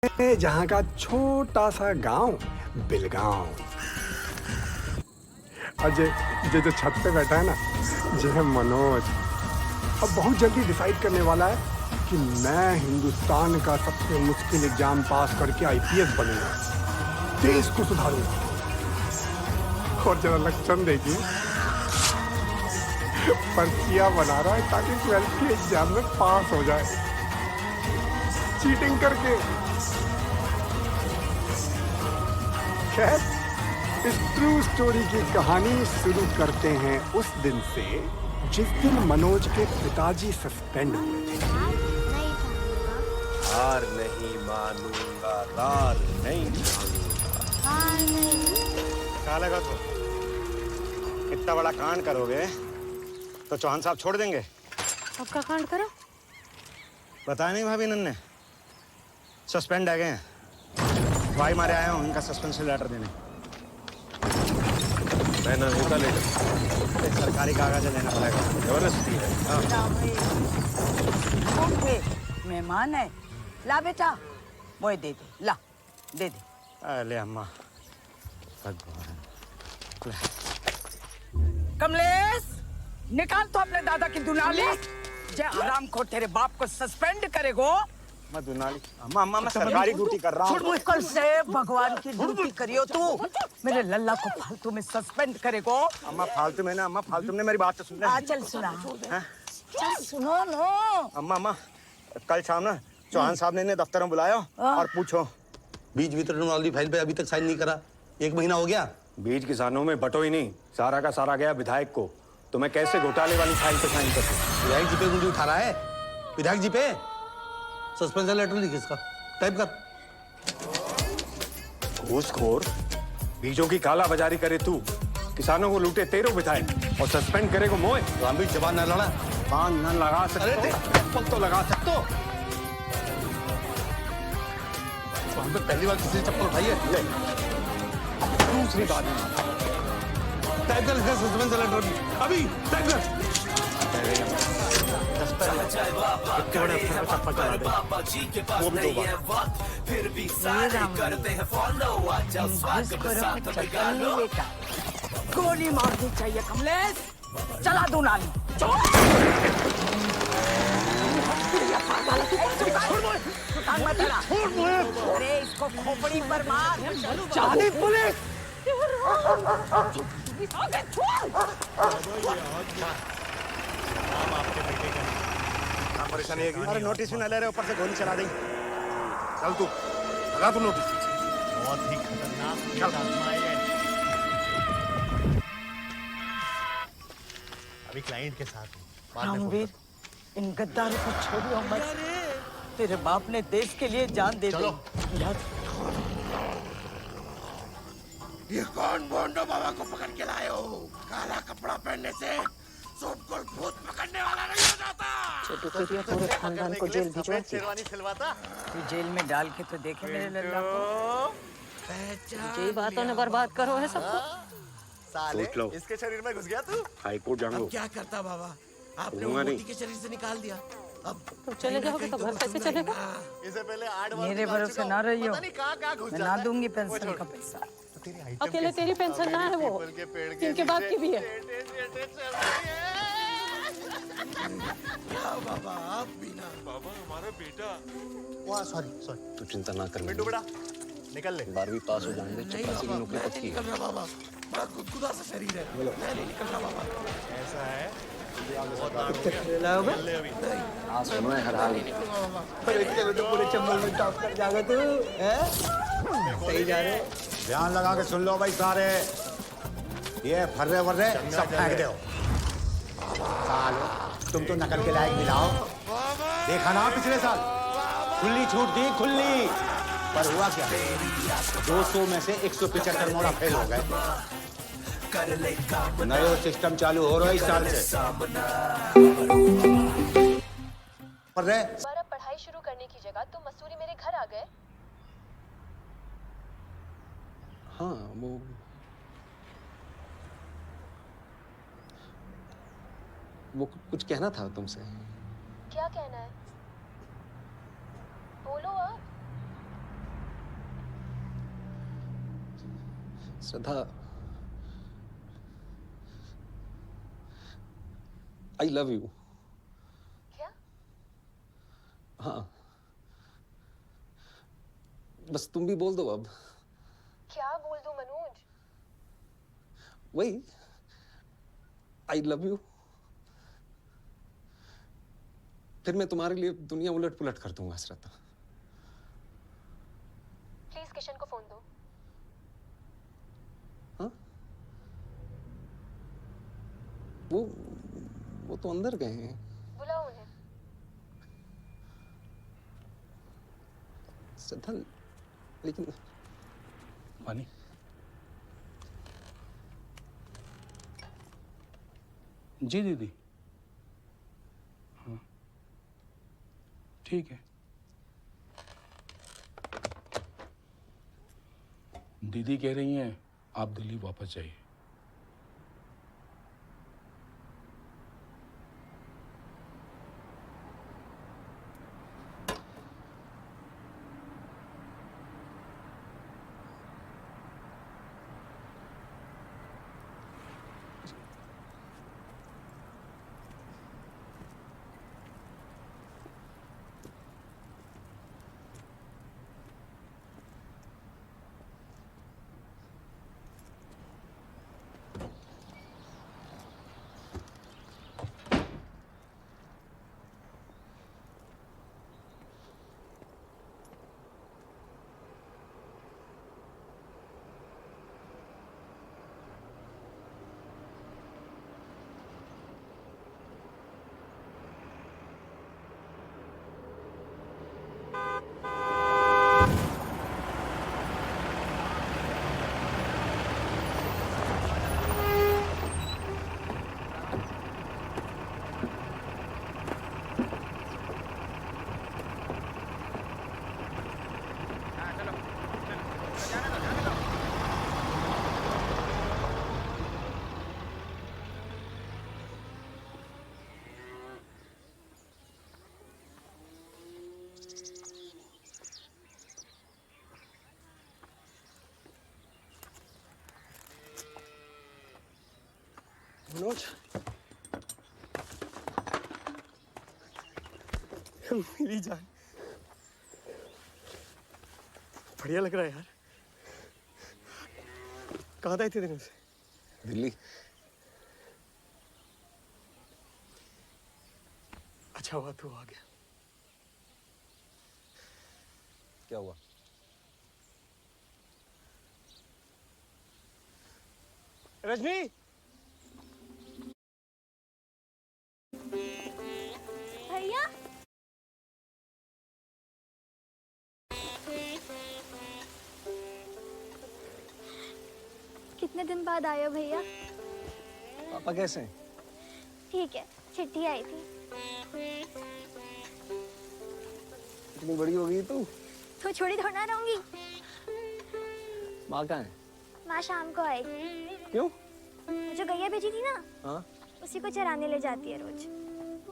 जहाँ का छोटा सा गांव बिलगांव। और ये जो छत पे बैठा है ना, ये है मनोज। अब बहुत जल्दी डिसाइड करने वाला है कि मैं हिंदुस्तान का सबसे मुश्किल एग्जाम पास करके आईपीएस बनूंगा, देश को सुधारूंगा। और जरा लक्षण देखिए, पर्चियां बना रहा है ताकि 12th के एग्जाम में पास हो जाए, चीटिंग करके। खैर, इस ट्रू स्टोरी की कहानी शुरू करते हैं उस दिन से जिस दिन मनोज के पिताजी सस्पेंड हुए थे। हार नहीं मानूंगा, हार नहीं मानूंगा। क्या लगा तो इतना बड़ा कांड करोगे तो चौहान साहब छोड़ देंगे? अब का कांड करो? बताया नहीं भाभी नन्ने, सस्पेंड आ गए हैं। भाई मारे आया हूँ इनका सस्पेंशन लेटर देने। मैं ना होता लेटर, एक सरकारी कागज लेना पड़ेगा, जबरदस्ती है। मेहमान है, ला बेटा, वो दे दे, ला दे दे। अरे अम्मा भगवान। कमलेश, निकाल तो अपने दादा की दुनाली। जे हरामखोर तेरे बाप को सस्पेंड करेगो। मैं दुनाली? अम्मा अम्मा मैं सरकारी ड्यूटी कर रहा हूँ। कल से भगवान की ड्यूटी करियो तू। मेरे लल्ला को फालतू में सस्पेंड करेगो। अम्मा फालतू में ना, अम्मा फालतू में मेरी बात तो सुन ले। चल सुना, हाँ? चल सुनो नो। अम्मा अम्मा कल शाम ना चौहान साहब ने इन्हें दफ्तर में बुलाया और पूछो। बीज वितरण वाली फाइल पे अभी तक साइन नहीं करा, 1 महीना हो गया। बीज किसानों में बटो ही नहीं, सारा का सारा गया विधायक को। तो मैं कैसे घोटाले वाली फाइल पे साइन कर सकूं? विधायक जी पे उंगली उठा रहा है। विधायक जी पे सस्पेंशन लेटर लिख इसका, टाइप कर। घूसखोर, बीजों की काला बाजारी करे तू, किसानों को लूटे तेरो विधायक और सस्पेंड करेगो मोए। तो हम भी जबान न लड़ा, बांध न लगा सकते, चप्पल तो लगा सकते हो। तो हम पे पहली बार किसी ने चप्पल उठाई है। ले दूसरी बात टाइप कर इसका सस्पेंशन लेटर अभी टाइप कर। इतने बड़े अफसर को चप्पल चला दे, वो भी 2 बार। फिर भी सारे करते हैं फॉलो, आजा स्वागत साथ में गालो। गोली मारनी चाहिए कमलेश, चला दुनाली। अरे इसको खोपड़ी पर मार। चांदी पुलिस। परेशानी है। अरे नोटिस भी न ले रहे, ऊपर से गोली चला दी। चल तू लगा तू नोटिस। बहुत ही खतरनाक आजमाई है। अभी क्लाइंट के साथ हूं। रामवीर, इन गद्दारों को छोड़ियो मत। तेरे बाप ने देश के लिए जान दे दी। ये कौन भोंडो बाबा को पकड़ के लाए हो? काला कपड़ा पहनने से सूट को भूत पकड़ने वाला नहीं हो जाता। छोटू तेरी पूरे खानदान को जेल भिजवा दी। शेरवानी सिलवाता। तू जेल में डाल के तो देखे मेरे लल्ला को। यही बातों ने बर्बाद करो है सबको। साले सोच लो। इसके शरीर में घुस गया तू। हाई कोर्ट जाऊंगा। अब क्या करता बाबा? आपने दूंगा वो नहीं। मोती के शरीर से निकाल दिया। अब तुम चले जाओगे तो घर कैसे चलेगा? इसे पहले 8 बार मेरे निकाल भरोसे चुका ना हूं। रहियो। पता नहीं कहाँ घुस मैं जाता ना है। दूंगी वो पेंशन छोड़। का पैसा। तो तेरी आइटम अकेले कैसी? तेरी पेंशन ना है वो, पीपल के पेड़ के इनके बाप की भी है। क्या बाबा आप भी ना। वाह सॉरी सॉरी। तू चिंता ना कर, मिंटू बेटा निकल ले। 12वीं पास हो जाने दे, नहीं चपरासी की बाबा, नौकरी मैं पक्की नहीं है। निकल रहा बाबा। बड़ा गुदगुदा सा शरीर है। मैं नहीं निकल रहा बाबा। ऐसा है होगा? ले अभी। हाँ सुनो है हर हाल। पूरे चंबल में टॉप कर जाएगा तू। सही जा रहे। ध्यान लगा के सुन लो भाई सारे। ये फर्रे वर्रे सब फेंक दो। सालो तुम तो नकल के लायक मिलाओ। देखा ना पिछले साल खुली छूट दी, खुली। पर हुआ क्या? 200 में से 175 मोड़ा फेल हो गए। नया सिस्टम चालू हो रहा है इस साल से। दोबारा पढ़ाई शुरू करने की जगह तुम मसूरी मेरे घर आ गए। हाँ वो कुछ कहना था तुमसे। क्या कहना है? बोलो आप। श्रद्धा, आई लव यू। क्या? हाँ, बस तुम भी बोल दो अब। क्या बोल दूं मनोज? वही, आई लव यू। फिर मैं तुम्हारे लिए दुनिया उलट पुलट कर दूंगा श्रद्धा। प्लीज किशन को फोन दो। हाँ? वो तो अंदर गए हैं। बुलाओ उन्हें। श्रद्धा, लेकिन वानी, जी दीदी। हाँ, ठीक है। दीदी कह रही हैं आप दिल्ली वापस जाइए। मनोज, मेरी जान, बढ़िया लग रहा है यार। कहाँ था इतने दिनों से? दिल्ली। अच्छा हुआ तू आ गया। क्या हुआ? रजनी, भैया कितने दिन बाद आए हो भैया? पापा कैसे हैं? ठीक है, चिट्ठी आई थी। इतनी बड़ी हो गई तू। तो छोड़ी थोड़ा ना रहूंगी। माँ कहाँ है? माँ शाम को आएगी। क्यों? जो गैया भेजी थी ना, हाँ? उसी को चराने ले जाती है रोज।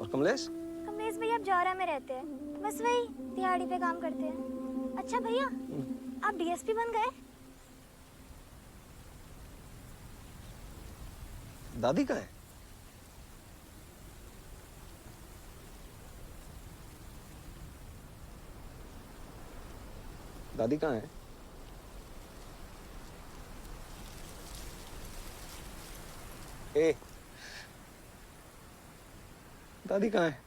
और कमलेश? कमलेश भैया अब जौहरा में रहते हैं, बस वही दिहाड़ी पे काम करते हैं। अच्छा भैया, आप डीएसपी बन गए? दादी कहाँ है? दादी कहाँ है? ए, दादी कहाँ है?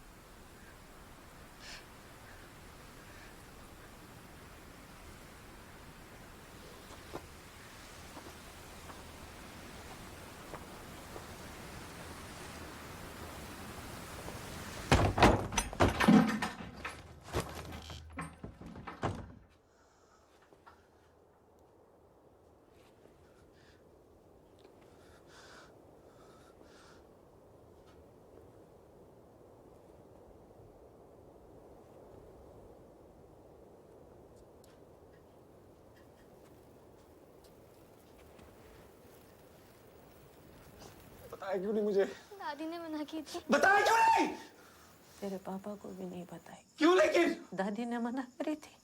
बताया क्यों नहीं मुझे? दादी ने मना की थी। बताया क्यों नहीं? तेरे पापा को भी नहीं बताई। क्यों लेकिन? दादी ने मना करी थी।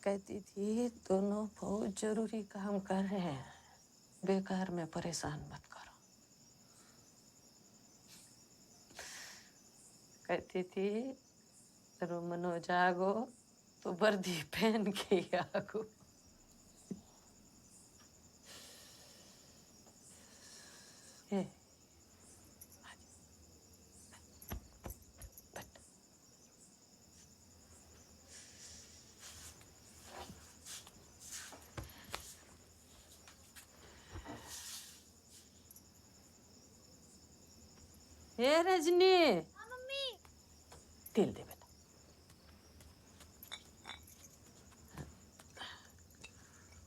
कहती थी दोनों बहुत जरूरी काम कर रहे हैं, बेकार में परेशान मत करो। कहती थी तेरो मनोज आगो तो वर्दी पहन के ही आगो। ए, ए रजनी, मम्मी तिल दे बेटा।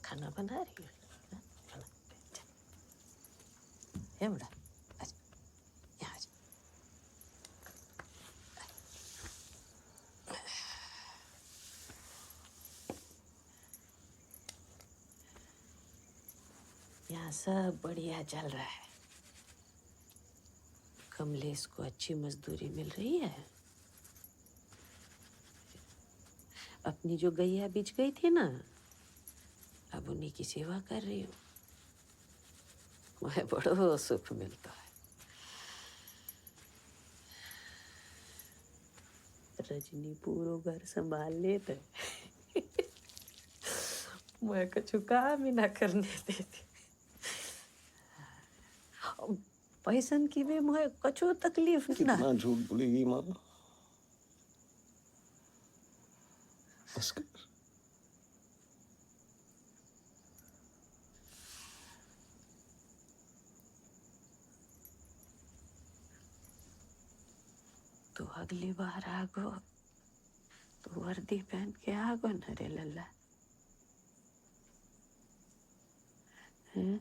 खाना बना रही हो? हाँ? खाना बना। ये बड़ा आजा, यहाँ आजा। यहाँ सब बढ़िया चल रहा है। कमलेश को अच्छी मजदूरी मिल रही है। अपनी जो गैया बिछ गई थी ना, अब उन्हीं की सेवा कर रही हूँ। मुझे बड़ो सुख मिलता है। रजनी पूरो घर संभाल लेते, मैं कुछ काम ही ना करने देती। पैसन की भी मुझे कछो तकलीफ ना। कितना झूठ बोलेगी माँ। बस कर। तो अगली बार आगो तो वर्दी पहन के आगो न रे लल्ला। हैं?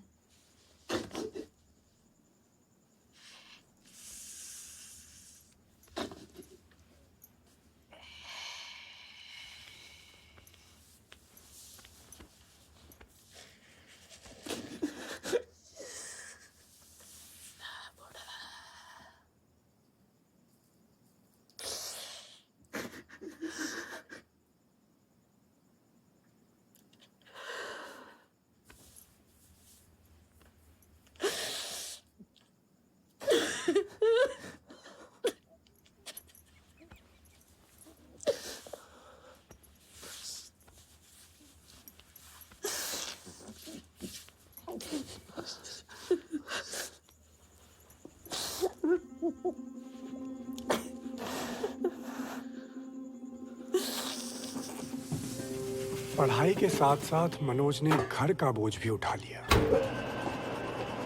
पढ़ाई के साथ साथ मनोज ने घर का बोझ भी उठा लिया।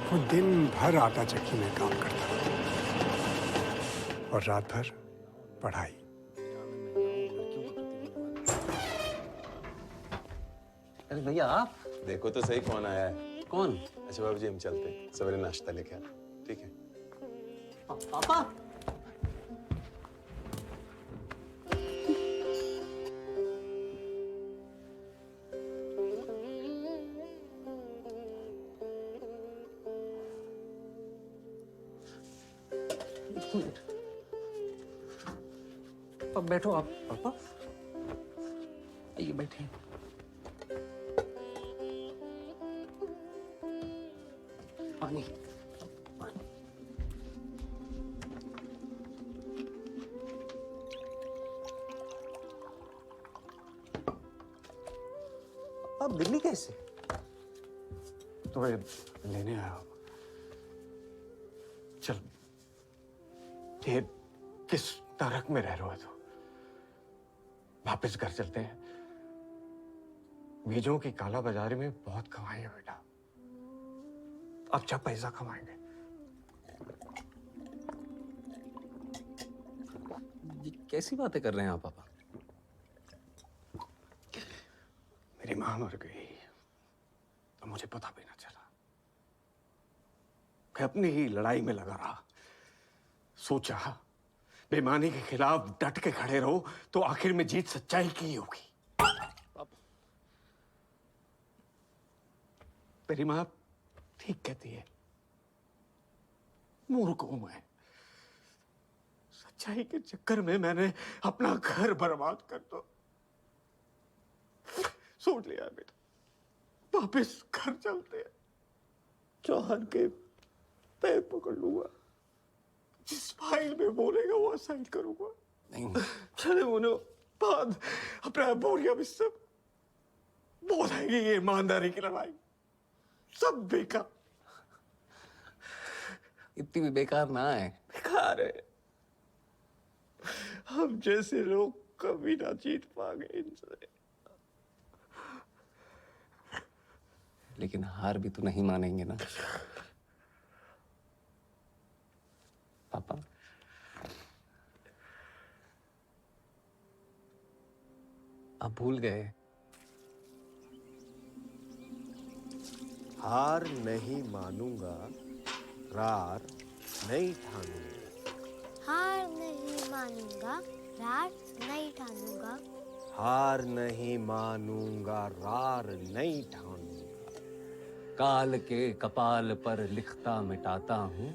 वो दिन भर आटा चक्की में काम करता और रात भर पढ़ाई। अरे भैया आप देखो तो सही कौन आया है। कौन? अच्छा बाबू जी हम चलते हैं, सवेरे नाश्ता लेके आना, ठीक है? पापा अब बैठो आप पापा, आइए बैठे। पानी पानी। आप दिल्ली कैसे? तो ये लेने आया हूँ। चल, ये किस नरक में रह रहे हो? तो वापस घर चलते हैं। बीजों की काला बाजारी में बहुत कमाई है बेटा, अच्छा पैसा कमाएंगे। ये कैसी बातें कर रहे हैं आप पापा? मेरी मां मर गई तो मुझे पता भी ना चला। मैं अपनी ही लड़ाई में लगा रहा। सोचा बेईमानी के खिलाफ डट के खड़े रहो तो आखिर में जीत सच्चाई की ही होगी। मेरी मां ठीक कहती है, मूर्ख हूं मैं। सच्चाई के चक्कर में मैंने अपना घर बर्बाद कर दो। सोच लिया है बेटा, वापिस घर चलते हैं। चौहान के पैर पकड़ लूंगा, जिस फाइल में बोलेगा वो साइन करूंगा। नहीं चले मुनो, बाद अपना बोरिया में सब बोलेंगे ये ईमानदारी की लड़ाई सब बेकार। इतनी भी बेकार ना है। बेकार है, हम जैसे लोग कभी ना जीत पाएंगे इनसे। लेकिन हार भी तो नहीं मानेंगे ना पापा। आप भूल गए, हार नहीं मानूंगा, रार नहीं ठानूंगा। हार नहीं मानूंगा, रार नहीं ठानूंगा। हार नहीं मानूंगा, रार नहीं ठानूंगा। काल के कपाल पर लिखता मिटाता हूँ।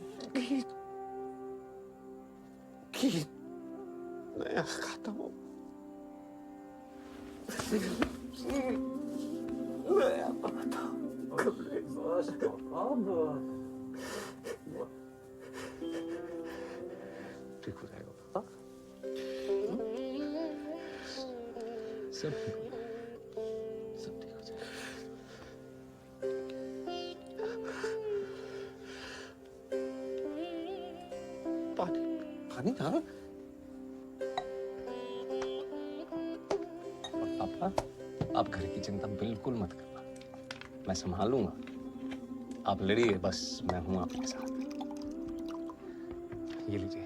मैं खाता हूँ। ठीक हो जाएगा पापा, सब ठीक हो जाएगा, सब ठीक हो जाएगा। पानी पानी था पापा, आप घर की चिंता बिल्कुल मत करना, मैं संभालूंगा। आप लड़िए बस, मैं हूं आपके साथ। ये लीजिए।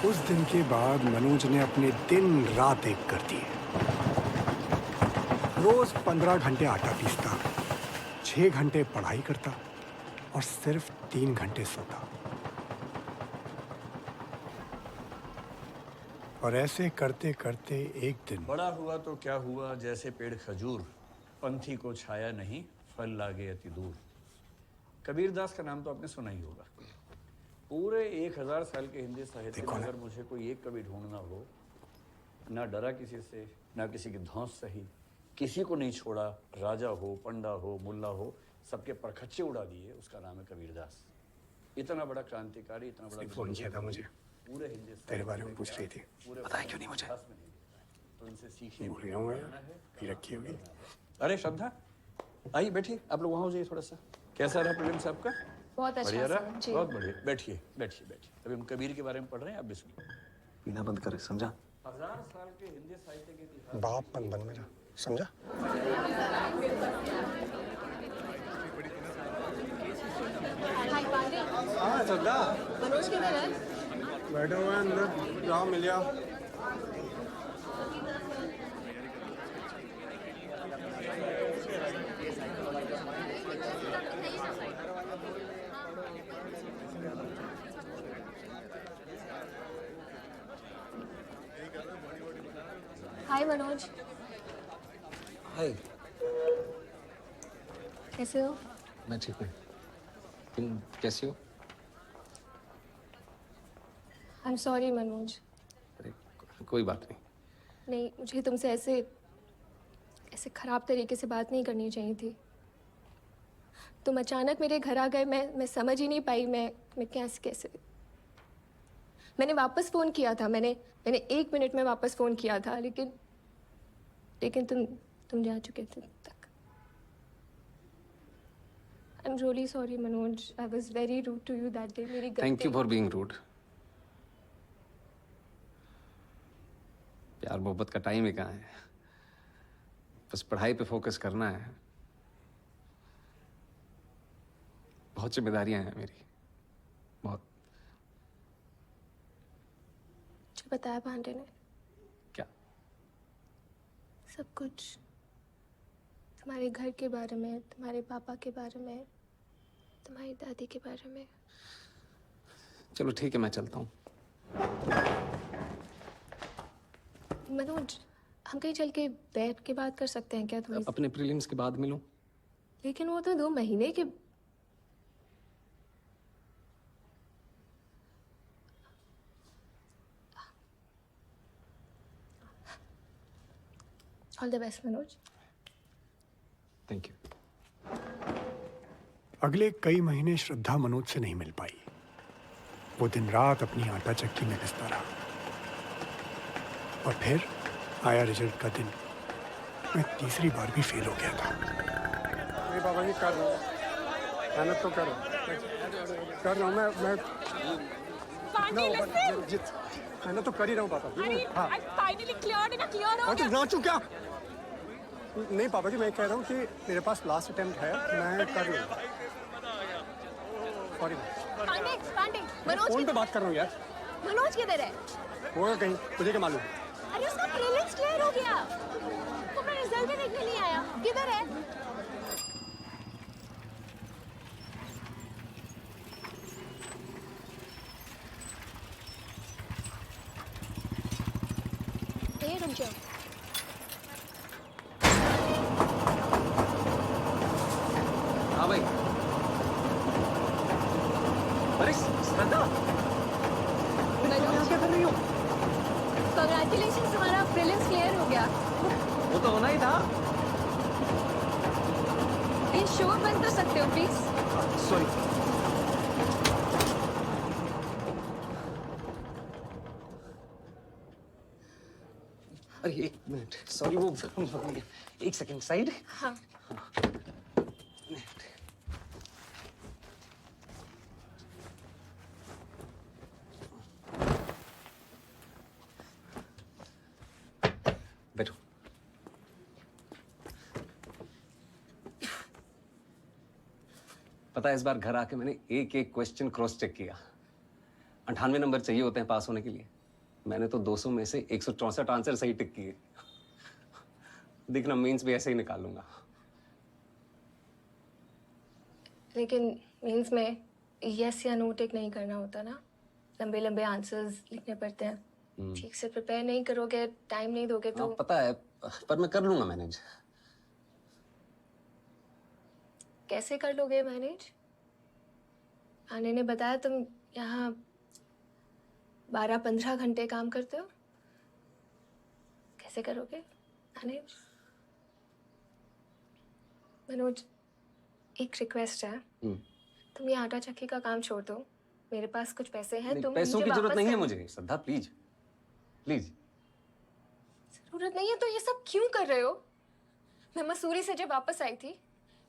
उस दिन के बाद मनोज ने अपने दिन रात एक कर दिए। रोज 15 घंटे आटा पीसता, 6 घंटे पढ़ाई करता और सिर्फ 3 घंटे सोता। और ऐसे करते करते एक दिन बड़ा हुआ तो क्या हुआ, जैसे पेड़ खजूर, पंथी को छाया नहीं, फल लागे अति दूर। कबीरदास का नाम तो आपने सुना ही होगा। पूरे 1000 साल के हिंदी साहित्य में अगर मुझे कोई एक कवि ढूंढना हो, ना डरा किसी से, ना किसी की धौंस सही, किसी को नहीं छोड़ा, राजा हो, पंडा हो, मुल्ला हो, सबके परखच्चे उड़ा दिए, उसका नाम है कबीरदास। इतना बड़ा क्रांतिकारी, इतना बड़ा फोन किया था मुझे, पूरे हिंदी तेरे बारे में पूछ रही थी। बताया क्यों नहीं मुझे? तो इनसे सीखिए। भूल गया हूँ यार, ये रखी होगी। अरे श्रद्धा, आइए बैठिए, आप लोग वहाँ हो जाइए थोड़ा सा। कैसा रहा प्रोग्राम साहब का? बहुत अच्छा बढ़िया सर, रहा? जी। बहुत बढ़िया। बैठिए बैठिए बैठिए। अभी हम कबीर के बारे में पढ़ रहे हैं, आप भी सुनिए। पीना बंद करे, समझा? 1000 साल के हिंदी साहित्य के इतिहास। बाप मन बन मेरा, समझा? हाँ श्रद्धा, मनोज किधर है? बैठे हुए हैं अंदर, जाओ मिल जाओ। हाय मनोज, हाय। कैसे हो? मैं ठीक हूँ, तुम कैसी हो? I am sorry Manoj. अरे कोई बात नहीं। नहीं, मुझे तुमसे ऐसे खराब तरीके से बात नहीं करनी चाहिए थी। तुम अचानक मेरे घर आ गए, मैं समझ ही नहीं पाई मैं कैसे। मैंने वापस फ़ोन किया था, मैंने 1 मिनट में वापस फ़ोन किया था, लेकिन तुम जा चुके थे तक। I am really sorry Manoj, I was very rude to you that day. मेरी गलती। Thank you for being rude. प्यार मोहब्बत का टाइम ही कहाँ है, बस पढ़ाई पे फोकस करना है। बहुत जिम्मेदारियां हैं मेरी, बहुत। जो बताया पांडे ने, क्या? सब कुछ, तुम्हारे घर के बारे में, तुम्हारे पापा के बारे में, तुम्हारी दादी के बारे में। चलो ठीक है, मैं चलता हूँ। मनोज, हम कहीं चल के बैठ के बात कर सकते हैं क्या थोड़ी सी? अपने प्रीलिम्स के बाद मिलूं? लेकिन वो तो 2 महीने के। All the best Manoj. Thank you. अगले कई महीने श्रद्धा मनोज से नहीं मिल पाई। वो दिन रात अपनी आटा चक्की में पिसता रहा। और फिर आया रिजल्ट का दिन। मैं तीसरी बार भी फेल हो गया था। अरे बाबा जी कर रहा हूँ, मेहनत तो कर रहा हूँ मैं मेहनत तो कर ही रहा हूँ पापा जी। हाँ फाइनली क्लियर ना, क्लियर हो गया। नाचू क्या? नहीं पापा जी, मैं कह रहा हूँ कि मेरे पास लास्ट अटेम्प्ट है, मैं कर लूँगा। सॉरी पांडे, पांडे, मनोज फोन पे बात कर रहा हूँ यार। मनोज किधर है? होगा कहीं, तुझे क्या मालूम? अरे उसका प्रीलिम्स क्लियर हो गया, तो मैं रिजल्ट भी देखने नहीं आया। किधर है? ये रुक जाओ। हाँ भाई। अरे श्रद्धा, मनोज क्या कर रही हो? कांग्रेचुलेशन, तुम्हारा प्रीलिम्स क्लियर हो गया। वो तो होना ही था। ये शोर बंद कर सकते हो प्लीज? सॉरी। अरे एक मिनट, सॉरी वो एक सेकंड साइड। हाँ। बैठो। पता है इस बार घर आके मैंने एक एक क्वेश्चन क्रॉस चेक किया। 98 नंबर चाहिए होते हैं पास होने के लिए। मैंने तो 200 में से 164 आंसर सही टिक किए। देखना मेंस भी ऐसे ही निकालूंगा। लेकिन मीन्स में यस या नो टिक नहीं करना होता ना, लंबे लंबे आंसर्स लिखने पड़ते हैं। ठीक से प्रिपेयर नहीं करोगे, टाइम नहीं दोगे तो पता है, पर मैं कर लूंगा मैनेज। कैसे कर लोगे मैनेज? आने ने बताया तुम यहाँ 12-15 घंटे काम करते हो, कैसे करोगे मैनेज? मनोज, एक रिक्वेस्ट है, तुम ये आटा चक्की का काम छोड़ दो। मेरे पास कुछ पैसे हैं, तुम पैसों मुझे की जरूरत वापस नहीं है कर- मुझे श्रद्धा, प्लीज प्लीज। जरूरत नहीं है तो ये सब क्यों कर रहे हो? मैं मसूरी से जब वापस आई थी,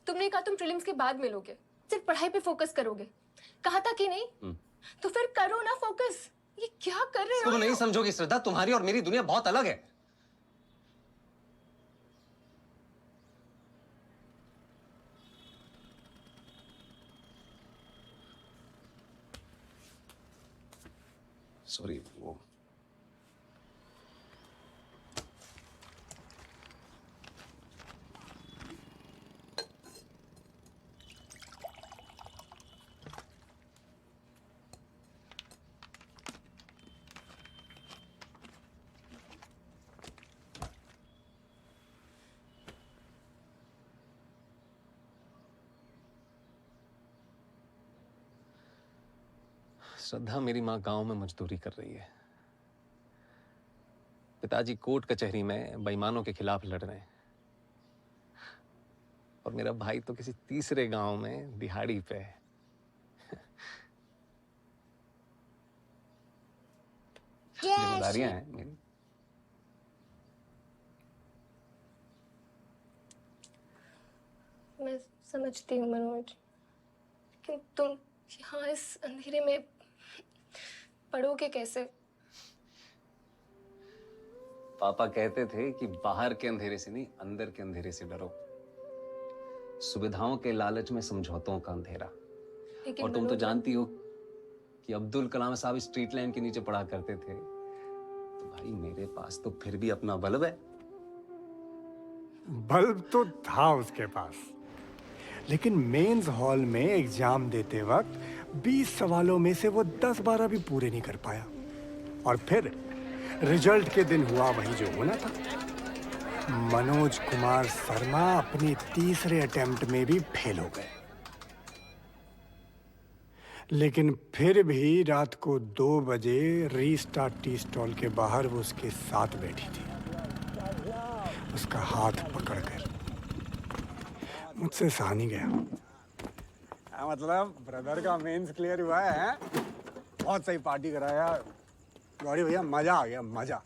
तुमने कहा तुम प्रीलिम्स के बाद मिलोगे, सिर्फ पढ़ाई पे फोकस करोगे, कहा था कि नहीं? तो फिर करो ना फोकस। ये क्या कर रहे हो? तुम नहीं समझोगी श्रद्धा, तुम्हारी और मेरी दुनिया बहुत अलग है। सॉरी वो श्रद्धा, मेरी माँ गांव में मजदूरी कर रही है। पिताजी कोर्ट कचहरी में बेईमानों के खिलाफ लड़ रहे हैं। और मेरा भाई तो किसी तीसरे गांव में दिहाड़ी पे है। जिम्मेदारियां हैं मेरी। मैं समझती हूँ मनोज, लेकिन तुम यहाँ इस अंधेरे में पढ़ोगे कैसे? पापा कहते थे कि बाहर के अंधेरे से नहीं, अंदर के अंधेरे से डरो। सुविधाओं के लालच में समझौतों का अंधेरा। लेकिन और तुम तो मनोज, जानती हो कि अब्दुल कलाम साहब स्ट्रीट लाइन के नीचे पढ़ा करते थे। तो भाई मेरे पास तो फिर भी अपना बल्ब है। बल्ब तो था उसके पास, लेकिन मेंस हॉल में एग्जाम देते वक्त 20 सवालों में से वो 10-12 भी पूरे नहीं कर पाया। और फिर रिजल्ट के दिन हुआ वही जो होना था। मनोज कुमार शर्मा अपने तीसरे अटेम्प्ट में भी फेल हो गए। लेकिन फिर भी रात को 2 बजे रीस्टार्ट टी स्टॉल के बाहर वो उसके साथ बैठी थी। उसका हाथ पकड़कर मुझसे सहा नहीं गया। मतलब ब्रदर का मेंस क्लियर हुआ है। बहुत सही पार्टी कराया गौरी भैया, मजा आ गया, मजा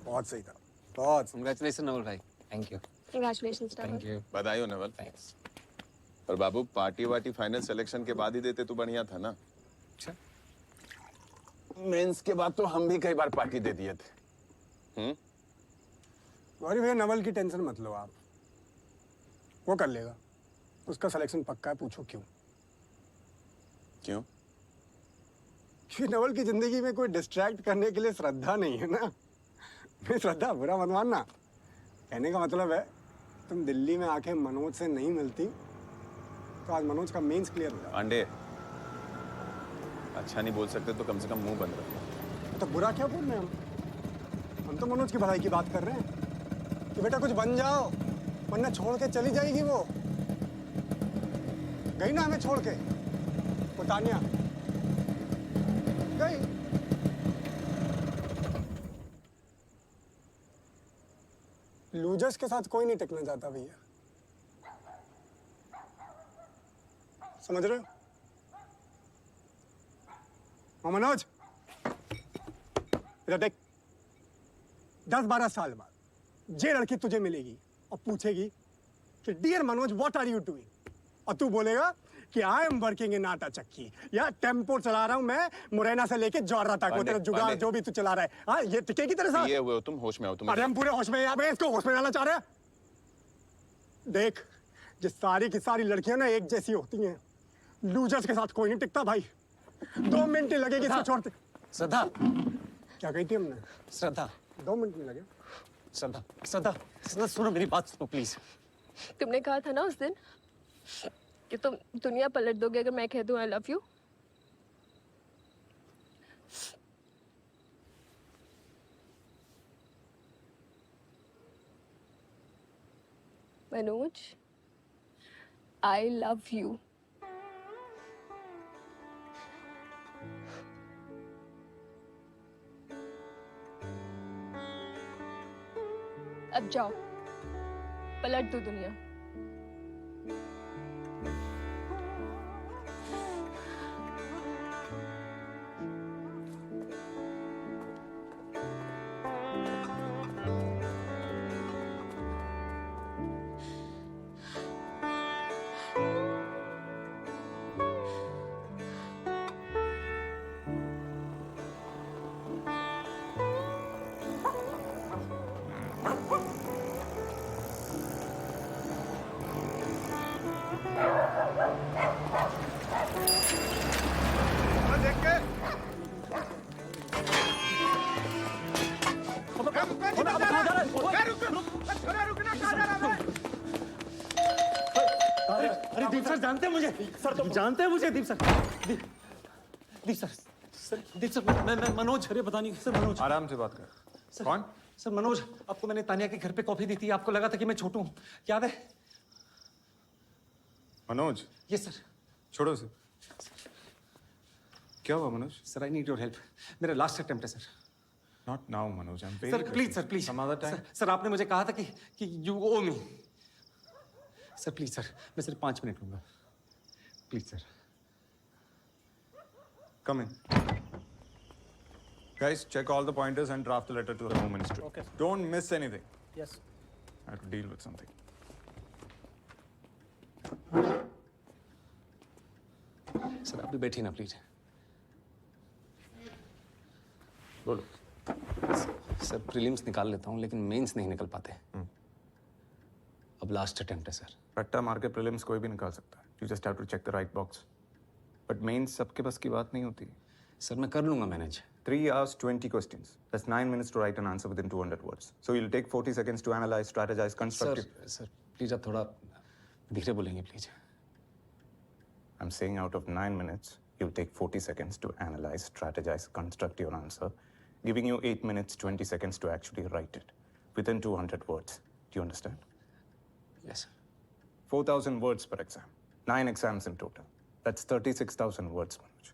बहुत सही था, बहुत। कांग्रेचुलेशन नवल भाई। Thank you. Congratulations, Dhaval. Thank you. बधाई हो नवल। थैंक्स। पर बाबू पार्टी वार्टी फाइनल सिलेक्शन के बाद ही देते तो बढ़िया था ना। अच्छा। मेंस के बाद तो हम भी कई बार पार्टी दे दिए थे। गौरी भैया नवल की टेंशन मत लो आप, वो कर लेगा, उसका सिलेक्शन पक्का है। पूछो क्यों? क्यों? क्योंकि नवल की जिंदगी में कोई डिस्ट्रैक्ट करने के लिए श्रद्धा नहीं है ना। मैं श्रद्धा बुरा मत मानना, कहने का मतलब है तुम दिल्ली में आके मनोज से नहीं मिलती तो आज मनोज का मेंस क्लियर हो जाता। पांडे, अच्छा नहीं बोल सकते तो कम से कम मुंह बंद रखो। तो बुरा क्या बोल रहे हैं हम तो मनोज की भलाई की बात कर रहे हैं कि बेटा कुछ बन जाओ, वरना छोड़ के चली जाएगी वो। गई ना हमें छोड़ के, वो तानिया गई। लूजर्स के साथ कोई नहीं टिकना चाहता भैया, समझ रहे हो? मनोज इधर देख, 10-12 साल बाद जे लड़की तुझे मिलेगी और पूछेगी कि dear Manoj what are you doing, और तू बोलेगा कि आई एम वर्किंग इन आटा चक्की या टेम्पो चला रहा हूं मैं मुरैना से लेके जौहरा तक, वो तेरा जुगाड़ जो भी तू चला रहा है। हाँ, ये टिकेगी तेरे साथ? ये हुए हो तुम, होश में आओ तुम। अरे हम पूरे होश में हैं, मैं इसको होश में डालना चाह रहे हैं। देख, ये सारी की सारी लड़कियां ना एक जैसी होती हैं, लूजर्स के साथ कोई नहीं टिकता भाई। 2 मिनट ही लगेगी इसको छोड़ते। श्रद्धा, क्या कही थी हमने? श्रद्धा 2 मिनट नहीं लगे। श्रद्धा श्रद्धा श्रद्धा सुनो मेरी बात सुनो प्लीज। तुमने कहा था ना उस दिन कि तुम दुनिया पलट दोगे अगर मैं कह दूं I love you. Manoj, I love you. अब जाओ, पलट दो दुनिया। अरे दीप सर जानते हैं मुझे, सर तो जानते हैं मुझे दीप सर। दीप सर, दीप सर मैं मनोज। अरे पता नहीं सर, मनोज। आराम से बात कर। कौन? सर मनोज, आपको मैंने तानिया के घर पे कॉफी दी थी, आपको लगा था कि मैं छोटू हूँ, याद है? मनोज। Yes sir. छोड़ो उसे। क्या हुआ Manoj? Sir I need your help, मेरा लास्ट अटेम्प्ट है sir. Not now Manoj, I am sir please, sir please. Some other time. Sir आपने मुझे कहा था कि you owe me. Sir please sir, मैं सिर्फ 5 मिनट लूंगा, please sir. Come in. Guys, check all the pointers and draft the letter to the Home Ministry. Okay. Don't miss anything. Yes. I have to deal with something. Sir आप भी बैठिए ना please. बोलो। Sir prelims निकाल लेता हूँ लेकिन mains नहीं निकल पाते। अब लास्ट अटेम्प्ट है सर। रट्टा मार के प्रीलिम्स कोई भी निकाल सकता है। You just have to check the right box. But mains सबके बस की बात नहीं होती। सर मैं कर लूंगा manage. 3 hours, 20 questions. That's 9 minutes to write an answer within 200 words. So you'll take 40 seconds to analyze, strategize, constructive. Sir please आप थोड़ा धीरे बोलेंगे please. I'm saying out of 9 minutes, you'll take 40 seconds to analyze, strategize, construct your answer, giving you 8 minutes, 20 seconds to actually write it within 200 words. Do you understand? Yes. 4,000 words per exam. 9 exams in total. That's 36,000 words, Manoj.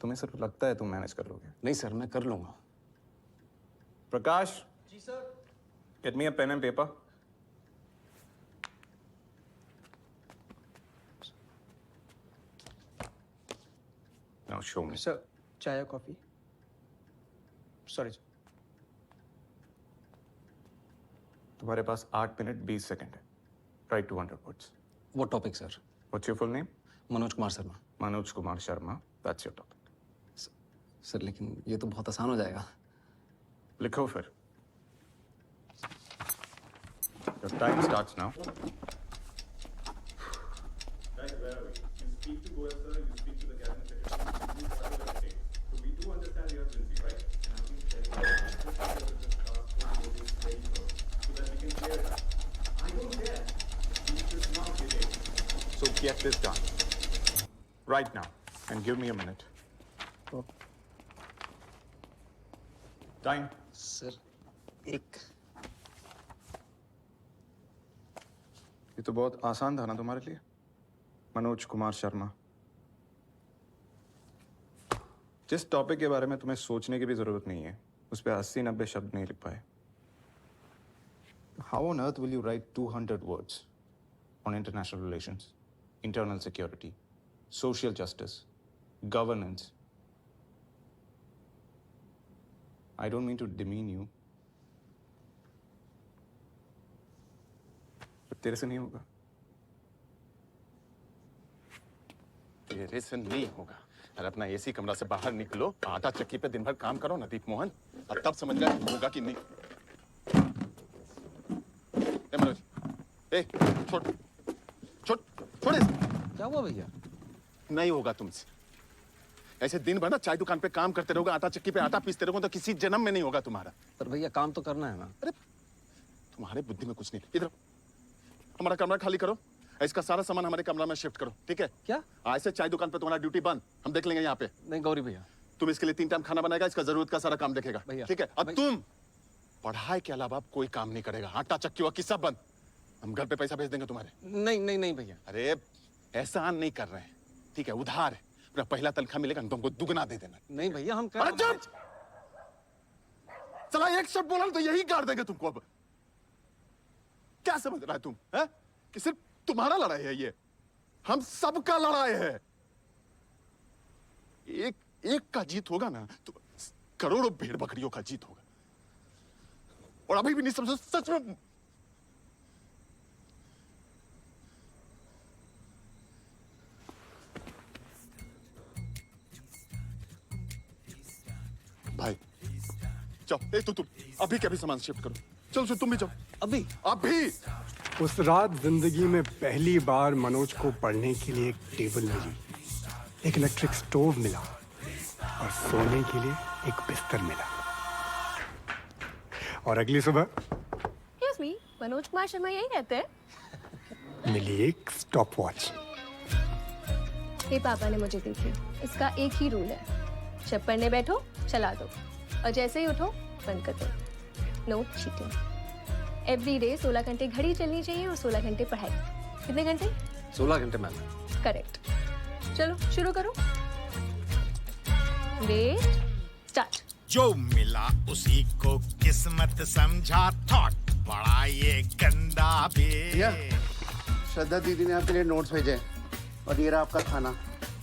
तुम्हें सिर्फ लगता है तुम manage कर लोगे? नहीं sir, मैं कर लूंगा। प्रकाश। जी sir. Get me a pen and paper. Now show me. Sir चाय या कॉफी? Sorry sir. तुम्हारे पास 8 मिनट 20 सेकंड है. Write 200 words. What topic, sir? What's your full name? Manoj Kumar Sharma. Manoj Kumar Sharma. That's your topic. Sir लेकिन ये तो बहुत आसान हो जाएगा। लिखो फिर. Your time starts now. Guys, where are we? You speak to Goel sir, you speak to the cabinet secretary, you do whatever it takes. So we do understand the urgency, right? And I'm being very clear. So that we can clear it up. I don't care. We should not delay. So get this done. Right now. And give me a minute. Time. Sir एक ये तो बहुत आसान था ना तुम्हारे लिए, मनोज कुमार शर्मा। जिस टॉपिक के बारे में तुम्हें सोचने की भी जरूरत नहीं है, उस पे 80-90 शब्द नहीं लिख पाए। How on earth will you write 200 words on international relations, internal security, social justice, governance? I don't mean to demean you. पर तेरे से नहीं होगा। तेरे से नहीं होगा। अरे अपना एसी कमरा से बाहर निकलो, आटा चक्की पे दिन भर काम करो ना दीप मोहन, और तब समझ रहे होगा कि नहीं। ए मनोज, ए छोड़ छोड़ छोड़ इसे। क्या हुआ भैया? नहीं होगा तुमसे। ऐसे दिन भर ना चाय दुकान पे काम करते रहोगे, आटा चक्की पे आटा पीसते रहोगे, तो किसी जन्म में नहीं होगा तुम्हारा। पर भैया काम तो करना है ना। अरे तुम्हारे बुद्धि में कुछ नहीं। इधर हमारा कमरा खाली करो, इसका सारा सामान हमारे कमरा में शिफ्ट करो, ठीक है? क्या? आज से चाय दुकान पे तुम्हारा ड्यूटी बंद, हम देख लेंगे यहाँ पे। नहीं गौरी भैया, तुम इसके लिए 3 टाइम खाना बनाएगा, इसका जरूरत का सारा काम देखेगा, भैया ठीक है? अब तुम पढ़ाई के अलावा कोई काम नहीं करेगा, आटा चक्की वक्की सब बंद। हम घर पे पैसा भेज देंगे तुम्हारे। नहीं नहीं नहीं भैया। अरे एहसान नहीं कर रहे हैं, ठीक है? उधार है, अपना पहला तनख्वाह मिलेगा तुमको दुगना दे देना। नहीं भैया हम अरे चुप! चला एक शब्द बोला तो यही गाड़ देंगे तुमको। अब क्या समझ रहा है तुम, है? कि सिर्फ तुम्हारा लड़ाई है ये, हम सबका लड़ाई है। एक का जीत होगा ना तो करोड़ों भेड़ बकरियों का जीत होगा। और अभी भी नहीं समझो सच में। भाई जाओ, तुम अभी के अभी सामान शिफ्ट करो। चलो तुम भी जाओ। अभी अभी उस रात जिंदगी में पहली बार मनोज को पढ़ने के लिए एक टेबल मिली, एक इलेक्ट्रिक स्टोव मिला और सोने के लिए एक बिस्तर मिला। और अगली सुबह Excuse me, मनोज कुमार शर्मा यही रहते हैं? मिली एक स्टॉप वॉच। ये पापा ने मुझे दी थी। इसका एक ही रूल है, जब पढ़ने बैठो चला दो और जैसे ही उठो बंद कर दो। No cheating. एवरी डे 16 घंटे घड़ी चलनी चाहिए और 16 घंटे पढ़ाई। कितने घंटे? 16 घंटे मैम। करेक्ट। चलो शुरू करो। Wait start. जो मिला उसी को किस्मत समझा, थॉट बड़ा ये गंदा बे। श्रद्धा दीदी ने आपके लिए नोट्स भेजे और ये रहा आपका खाना।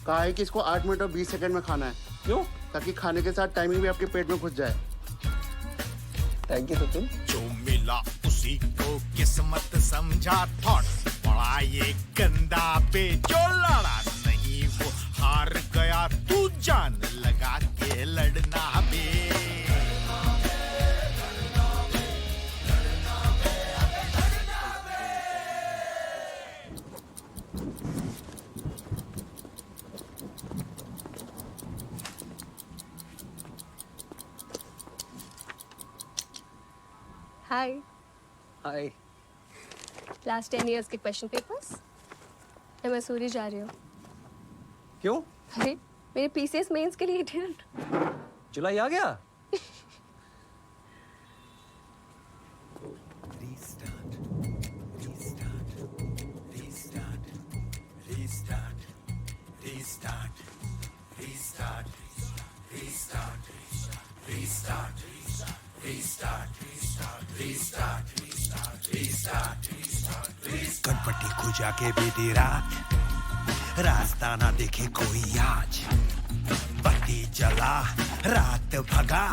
कहा है कि इसको 8 मिनट और 20 सेकंड में खाना है। क्यों? ताकि खाने के साथ टाइमिंग भी आपके पेट में घुस जाए। Thank you Sachin. जो मिला उसी को किस्मत समझा, थॉट बड़ा ये गंदा बे। जो लड़ा नहीं वो हार गया, तू जान लगा के लड़ना बे। हाय। हाय। लास्ट 10 इयर्स के क्वेश्चन पेपर्स। मैं मसूरी जा रही हूँ। क्यों? अरे मेरे पीसीएस मेंस के लिए डिनर। जुलाई आ गया? कनपट्टी को जाके बीती रात, रास्ता ना देखे कोई आज, बत्ती जला रात भगा,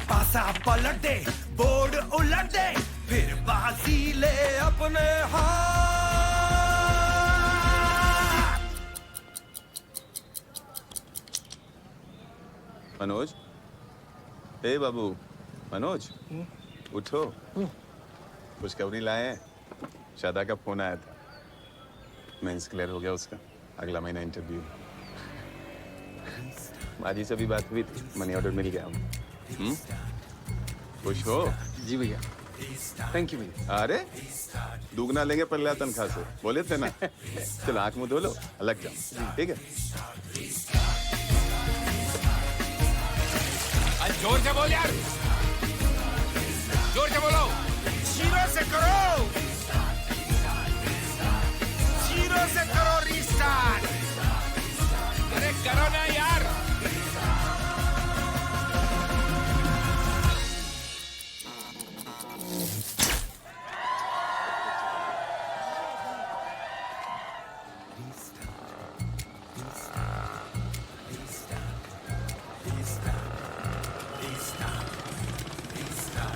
पासा पलट दे बोर्ड उलट दे, फिर बाजी ले अपने हाथ। मनोज, ए बाबू, मनोज, उठो। खुशखबरी लाए हैं। शादा का फोन आया था, मेंस क्लियर हो गया उसका, अगला महीना इंटरव्यू। माजी से भी बात हुई थी, मनी ऑर्डर मिल गया। खुश हो? जी भैया, थैंक यू भैया। अरे दुगना लेंगे पहले तनख्वाह से, बोले थे ना। चलो आंख मुंह धो लो, अलग जाओ, ठीक है? जोर से बोल यार, जोर से बोलो। जीरो से करो, जीरो से करो रीस्टार्ट। अरे करो ना यार।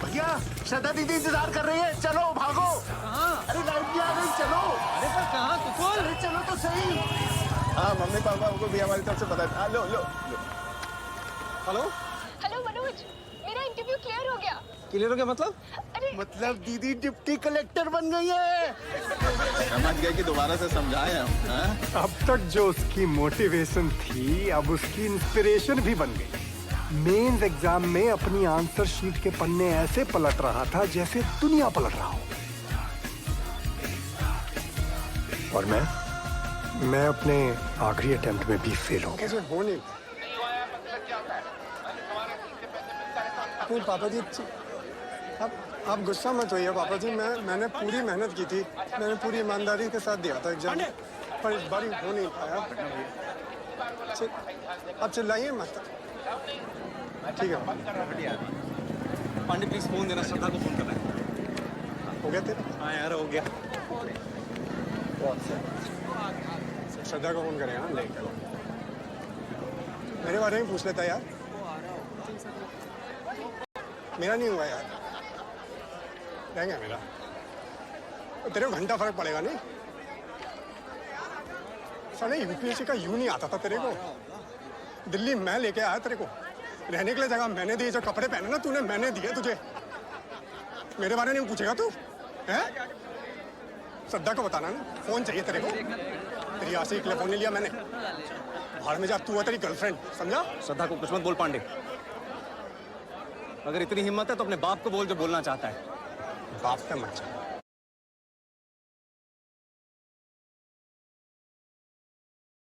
भैया श्रद्धा दीदी इंतजार कर रही है, चलो भागो। अरे लाइट भी आ गई, चलो। अरे पर कहाँ कुछ? अरे चलो तो सही। हाँ मम्मी पापा को भी हमारी तरफ से पता है। लो लो लो। हेलो हेलो मनोज, मेरा इंटरव्यू क्लियर हो गया। क्लियर हो गया मतलब? मतलब दीदी डिप्टी कलेक्टर बन गई है। समझ गए कि दोबारा से समझाए हम, हाँ? अब तक जो उसकी मोटिवेशन थी, अब उसकी इंस्पिरेशन भी बन गई। मेंस एग्जाम में अपनी आंसर शीट के पन्ने ऐसे पलट रहा था जैसे दुनिया पलट रहा हो। और मैं अपने आखिरी अटेम्प्ट में भी फेल हो गया। हो नहीं पापा जी, आप गुस्सा मत होइए पापा जी। मैंने पूरी मेहनत की थी, मैंने पूरी ईमानदारी के साथ दिया था एग्जाम, पर इस बार हो नहीं पाया। आप चिल्लाइए मत, ठीक है? पांडे प्लीज फोन देना, श्रद्धा को फोन करना है। हो गया तेरे? हाँ यार हो गया। श्रद्धा को फोन करेगा ना, लेकर मेरे बारे में पूछ लेता यार। मेरा नहीं हुआ यार, रहेंगे मेरा। तेरे को घंटा फर्क पड़ेगा नहीं। साले यूपीएससी का यूं नहीं आता था तेरे को। दिल्ली मैं लेके आया तेरे को, रहने के लिए जगह मैंने दी, जो कपड़े पहने ना तूने मैंने दिए तुझे। मेरे बारे में पूछेगा तू हैं? श्रद्धा को बताना ना, फोन चाहिए तेरे को। तेरी आशी के लिए फोन नहीं लिया मैंने। बाहर में जा, तू है तेरी गर्लफ्रेंड, समझा? श्रद्धा को कुछ मत बोल पांडे। अगर इतनी हिम्मत है तो अपने बाप को बोल, जो बोलना चाहता है। बाप पे मत जा।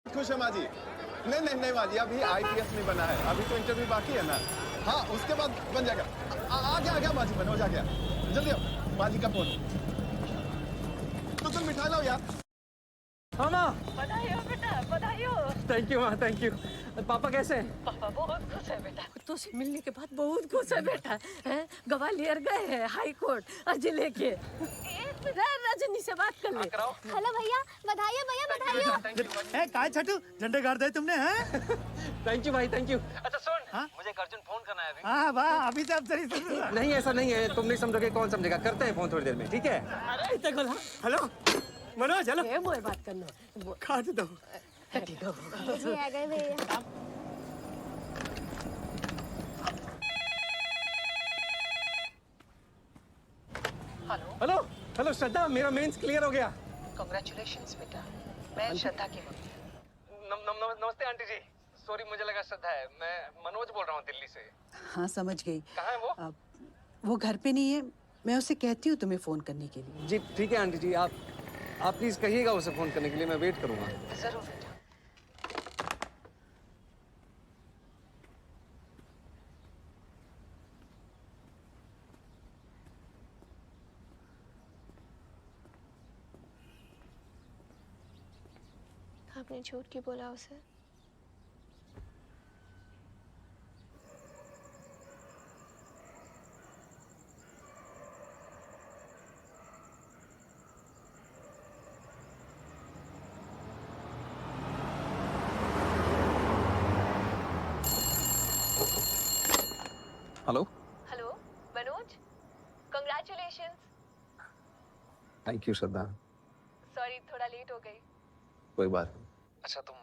खुश है माजी? नहीं नहीं नहीं माजी, अभी आईपीएस नहीं बना है, अभी तो इंटरव्यू बाकी है ना। हाँ उसके बाद बन जाएगा। आ गया माजी, मनोज आ गया। जल्दी आओ, माजी का फोन। तो तुम मिठाई लाओ यार। हाँ माँ, बधाई हो बेटा, बधाई हो। थैंक यू माँ, थैंक यू। पापा कैसे हैं? पापा बहुत खुश है बेटा, तो से मिलने के बाद बहुत खुश है बेटा। हैं? ग्वालियर गए हैं हाई कोर्ट अर्जी लेके। रजनी से बात कर ले। हेलो भैया, बधाई हो भैया, बधाई हो। ए काय छटू, झंडे गाड़ दे तुमने, हैं? थैंक यू भाई, थैंक यू। अच्छा सुन, हाँ? मुझे एक अर्जेंट फोन करना है अभी। हाँ वाह, अभी से अब सही सुन। नहीं ऐसा नहीं है, तुम नहीं समझोगे कौन समझेगा। करते हैं फोन थोड़ी देर में, ठीक है? Hello Manoj, hello. ये मोए बात करना। काट दो। ठीक है। जी आ गए भैया। हेलो हेलो श्रद्धा, मेरा मेंस क्लियर हो गया। कांग्रेचुलेशंस बेटा, मैं श्रद्धा की मम्मी। नमस्ते आंटी जी, सॉरी मुझे लगा श्रद्धा है। मैं मनोज बोल रहा हूँ दिल्ली से। हाँ समझ गई। कहाँ है वो? वो घर पे नहीं है, मैं उसे कहती हूँ तुम्हें फोन करने के लिए। जी ठीक है आंटी जी, आप प्लीज कहिएगा उसे फोन करने के लिए, मैं वेट करूंगा। जरूर बेटा। आपने झूठ क्यों बोला उसे? Hello hello Manoj, congratulations. Thank you Shraddha. Sorry थोड़ा लेट हो गई। कोई बात नहीं। अच्छा तुम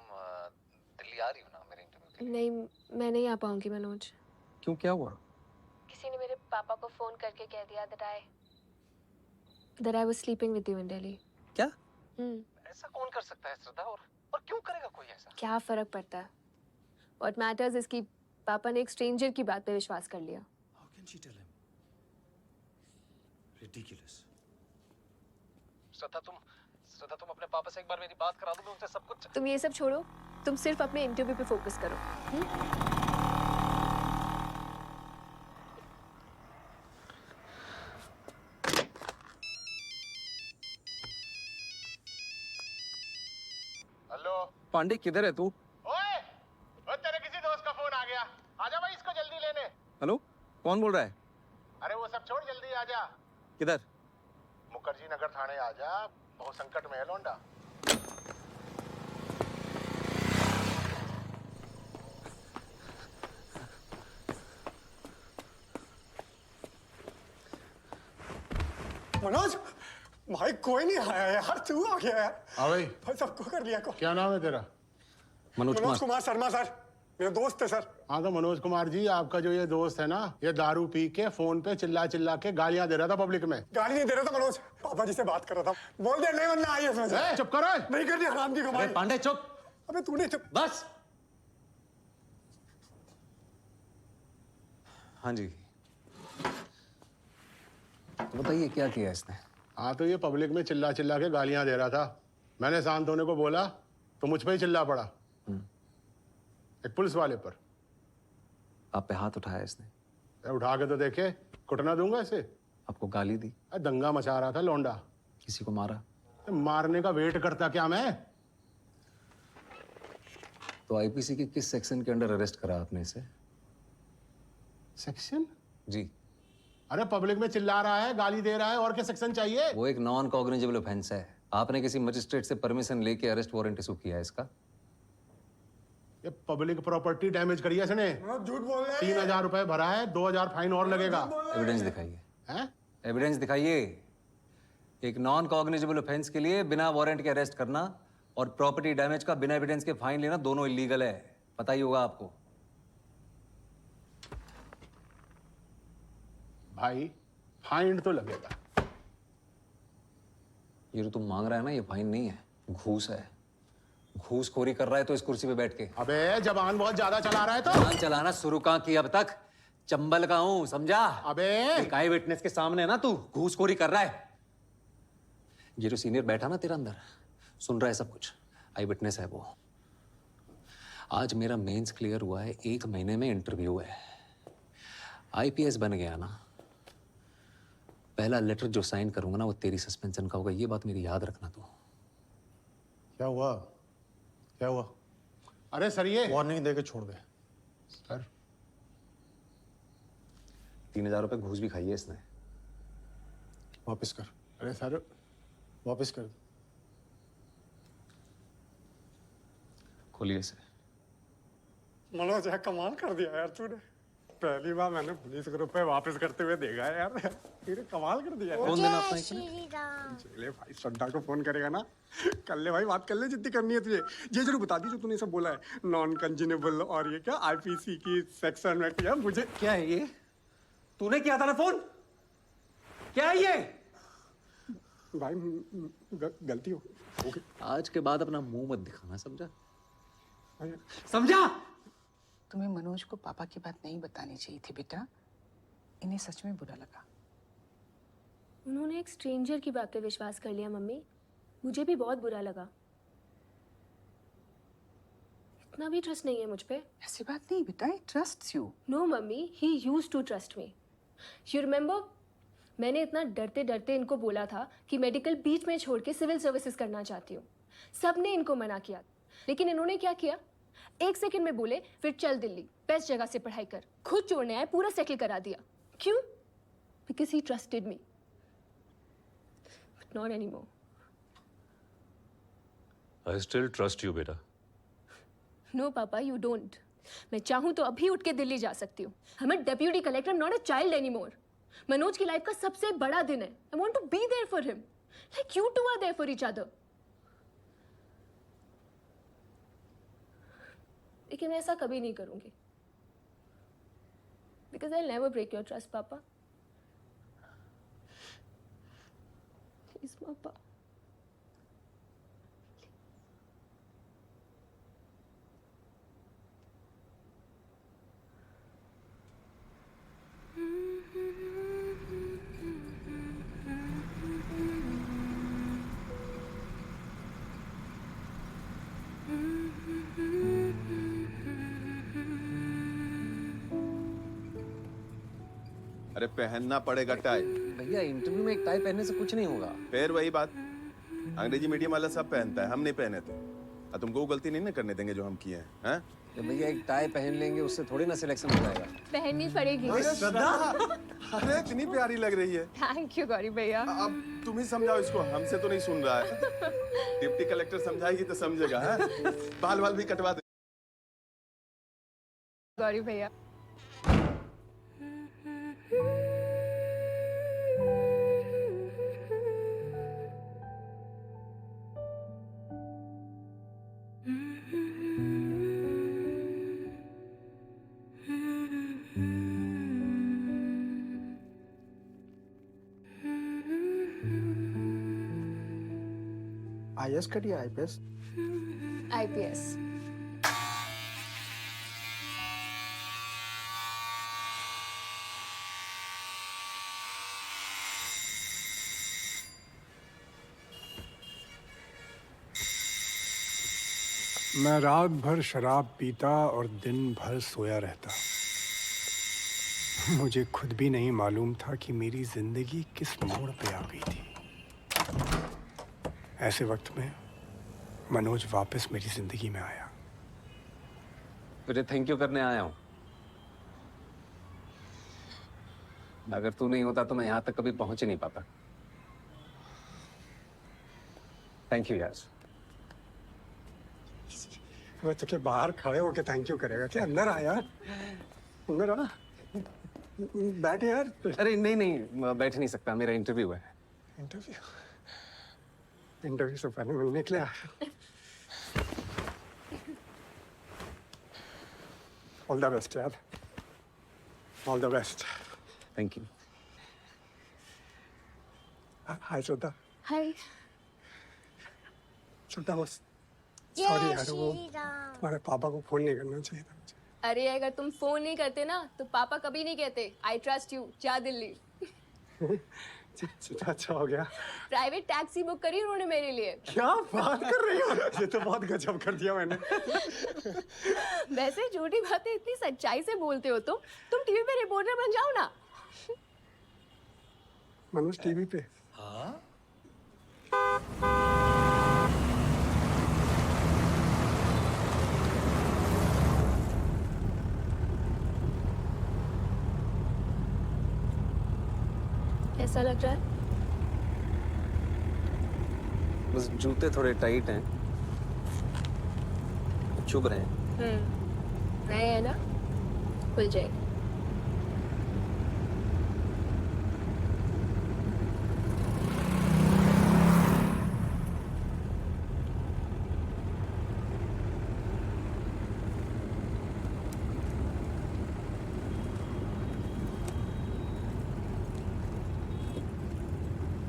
दिल्ली आ रही हो ना मेरे इंटरव्यू के लिए? नहीं, मैं नहीं आ पाऊंगी मनोज। क्यों, क्या हुआ? किसी ने मेरे पापा को फोन करके कह दिया that I was sleeping with you in Delhi। क्या? ऐसा कौन कर सकता है श्रद्धा, और क्यों करेगा कोई ऐसा? क्या फर्क पड़ता है? What matters is कि पापा ने एक स्ट्रेंजर की बात पे विश्वास कर लिया। How can she tell him? Ridiculous. श्रद्धा तुम अपने पापा से एक बार मेरी बात करा दो, मैं उनसे सब कुछ। तुम ये सब छोड़ो, तुम सिर्फ अपने इंटरव्यू पे फोकस करो। हेलो पांडे किधर है तू? ओए, तेरे किसी दोस्त का फोन आ गया, आजा भाई इसको जल्दी लेने। हेलो, कौन बोल रहा है? अरे वो सब छोड़, जल्दी आजा। किधर? मुखर्जी नगर थाने आजा, बहुत संकट में है लौंडा। मनोज भाई कोई नहीं आया यार, तू आ गया यार। हाँ भाई, भाई सबको कर लिया को। क्या नाम है तेरा? मनोज कुमार शर्मा सर, मेरे दोस्त है सर। हाँ तो मनोज कुमार जी, आपका जो ये दोस्त है ना, ये दारू पी के फोन पे चिल्ला चिल्ला के गालियां दे रहा था पब्लिक में। गाली नहीं दे रहा था मनोज, पापा जी से बात कर रहा था। बोल दे नहीं वरना आई है। चुप करो। नहीं करनी हराम की कमाई। पांडे चुप। अबे तूने चुप। बस। हाँ जी, बताइए क्या किया इसने? हाँ तो ये पब्लिक में चिल्ला चिल्ला के गालियां दे रहा था। मैंने शांत होने को बोला तो मुझ पे ही चिल्ला पड़ा, एक पुलिस वाले पर। आप पे हाथ उठाया इसने? उठा के तो देखे, कुटना दूंगा इसे। आपको गाली दी? दंगा मचा रहा था लौंडा। किसी को मारा? मारने का वेट करता क्या मैं? तो आईपीसी के किस सेक्शन के अंडर अरेस्ट करा आपने इसे? सेक्शन? जी। अरे पब्लिक में चिल्ला रहा है, गाली दे रहा है, और क्या सेक्शन चाहिए? वो एक नॉन कॉग्निजेबल ऑफेंस है। आपने किसी मजिस्ट्रेट से परमिशन लेके अरेस्ट वारंट इशू किया है इसका? ये पब्लिक प्रॉपर्टी डैमेज करी है इसने। झूठ बोल रहा है। 3000 रुपए भरा है, 2000 फाइन और लगेगा। एविडेंस दिखाइए। हैं? एविडेंस दिखाइए। एक नॉन कॉग्निजेबल ऑफेंस के लिए बिना वारंट के अरेस्ट करना और प्रॉपर्टी डैमेज का बिना एविडेंस के फाइन लेना दोनों इलीगल है, पता ही होगा आपको। भाई फाइन तो लगेगा। ये जो तुम मांग रहा है ना, ये फाइन नहीं है, घूस है। घूसखोरी कर रहा है तो इस कुर्सी पे बैठ के। अबे जबान बहुत ज्यादा चला रहा है तो। जबान चलाना शुरू कहाँ किया अब तक? चंबल का हूं, समझा? अबे एक आई विटनेस के सामने ना तू घूसखोरी कर रहा है। ये जो सीनियर बैठा ना तेरा अंदर, सुन रहा है सब कुछ, आई विटनेस है वो। आज मेरा मेंस क्लियर हुआ है, 1 महीने में इंटरव्यू है। आईपीएस बन गया ना, पहला लेटर जो साइन करूंगा ना वो तेरी सस्पेंशन का होगा, ये बात मेरी याद रखना तू। क्या हुआ? क्या हुआ? अरे सर ये वार्निंग दे के छोड़ दे सर। 3000 रुपए घूस भी खाई है इसने। वापस कर। अरे सर वापस कर। खोलिए इसे। मनोज यार कमाल कर दिया यार तूने। पहली बार मैंने पुलिस को रुपए वापस करते हुए देखा है यार। तूने कमाल कर दिया। फोन देना अपना चले भाई, श्रद्धा को फोन करेगा ना, कर ले भाई, बात कर ले जितनी करनी है तुझे। ये जरूर बता दी जो तूने सब बोला है, नॉन कंजेनेबल और ये क्या आईपीसी की सेक्शन में किया मुझे। क्या है ये? तूने किया था ना फोन? क्या है ये? भाई गलती हो गई। आज के बाद अपना मुंह मत दिखाना, समझा? समझा? तुम्हें मनोज को पापा की बात नहीं बतानी चाहिए थी बेटा, इन्हें सच में बुरा लगा। उन्होंने एक स्ट्रेंजर की बात पे विश्वास कर लिया मम्मी, मुझे भी बहुत बुरा लगा। इतना भी ट्रस्ट नहीं है मुझ पे। ऐसी बात नहीं बेटा, he trusts you. No mummy, he used to trust me. You remember, मैंने इतना डरते डरते इनको बोला था कि मेडिकल बीच में छोड़ के सिविल सर्विसेज करना चाहती हूँ। सबने इनको मना किया, लेकिन इन्होंने क्या किया, 1 सेकंड में बोले फिर चल दिल्ली, बेस्ट जगह से पढ़ाई कर। खुद छोड़ने आए, पूरा सेटल करा दिया। क्यों? Because he trusted me, but not anymore. I still trust you, beta. No, Papa, you don't. मैं चाहूँ तो अभी उठ के दिल्ली जा सकती हूँ। I'm a deputy collector, not a child anymore. Manoj की लाइफ का सबसे बड़ा दिन है। I want to be there for him. Like you two are there for each other. लेकिन मैं ऐसा कभी नहीं करूँगी। Because I'll never break your trust, Papa. Please, Papa. अरे पहनना पड़ेगा टाई। भैया इंटरव्यू में एक टाई पहनने से कुछ नहीं होगा। फिर वही बात, अंग्रेजी मीडियम वाला सब पहनता है, हम नहीं पहने थे। तुमको वो गलती नहीं ना करने देंगे जो हम किए हैं, हैं? तो भैया एक टाई पहन लेंगे उससे थोड़ी ना सिलेक्शन हो जाएगा। पहननी पड़ेगी। अरे इतनी प्यारी लग रही है। थैंक यू गौरी भैया। अब तुम ही समझाओ इसको, हमसे तो नहीं सुन रहा है। डिप्टी कलेक्टर समझाएगी तो समझेगा। बाल बाल भी कटवा दे गौरी भैया। आईएएस करिए आईपीएस। आईपीएस। मैं रात भर शराब पीता और दिन भर सोया रहता। मुझे खुद भी नहीं मालूम था कि मेरी जिंदगी किस मोड़ पे आ गई थी। ऐसे वक्त में मनोज वापस मेरी जिंदगी में आया। तुझे थैंक यू करने आया हूं। अगर तू नहीं होता तो मैं यहां तक कभी पहुंच ही नहीं पाता। थैंक यू यार। वो तो के बाहर खड़े होके थैंक यू करेगा क्या? अंदर आ यार, अंदर आ, बैठ यार। अरे नहीं नहीं, मैं बैठ नहीं सकता, मेरा इंटरव्यू है। इंटरव्यू? इंटरव्यू से पहले मिलने के लिए ऑल द बेस्ट यार, all the best. Thank you. Hi Shraddha. Hi. Shraddha बस सॉरी यार, वो हमारे पापा को फोन नहीं करना चाहिए था मुझे। अरे अगर तुम फोन नहीं करते ना तो पापा कभी नहीं कहते आई ट्रस्ट यू, जा दिल्ली। अच्छा हो गया। प्राइवेट टैक्सी बुक करी उन्होंने मेरे लिए। क्या बात कर रही हो? ये तो बहुत गजब कर दिया मैंने। वैसे झूठी बातें इतनी सच्चाई से बोलते हो तुम टीवी पे रिपोर्टर बन जाओ ना। मनोज टीवी पे? हाँ? कैसा लग रहा है? बस जूते थोड़े टाइट हैं, चुभ रहे हैं। नए है ना, खुल जाएगी।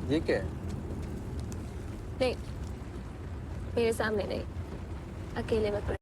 ये क्या है? नहीं, मेरे सामने नहीं, अकेले में पढ़।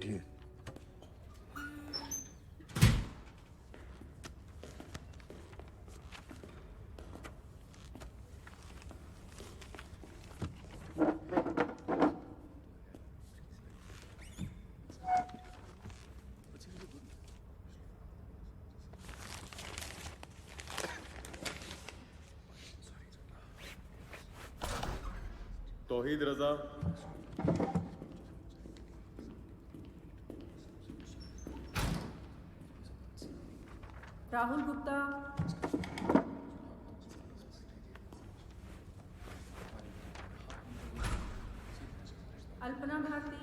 बैठिए। Tauheed Raza, Rahul Gupta, Alpana Bharti,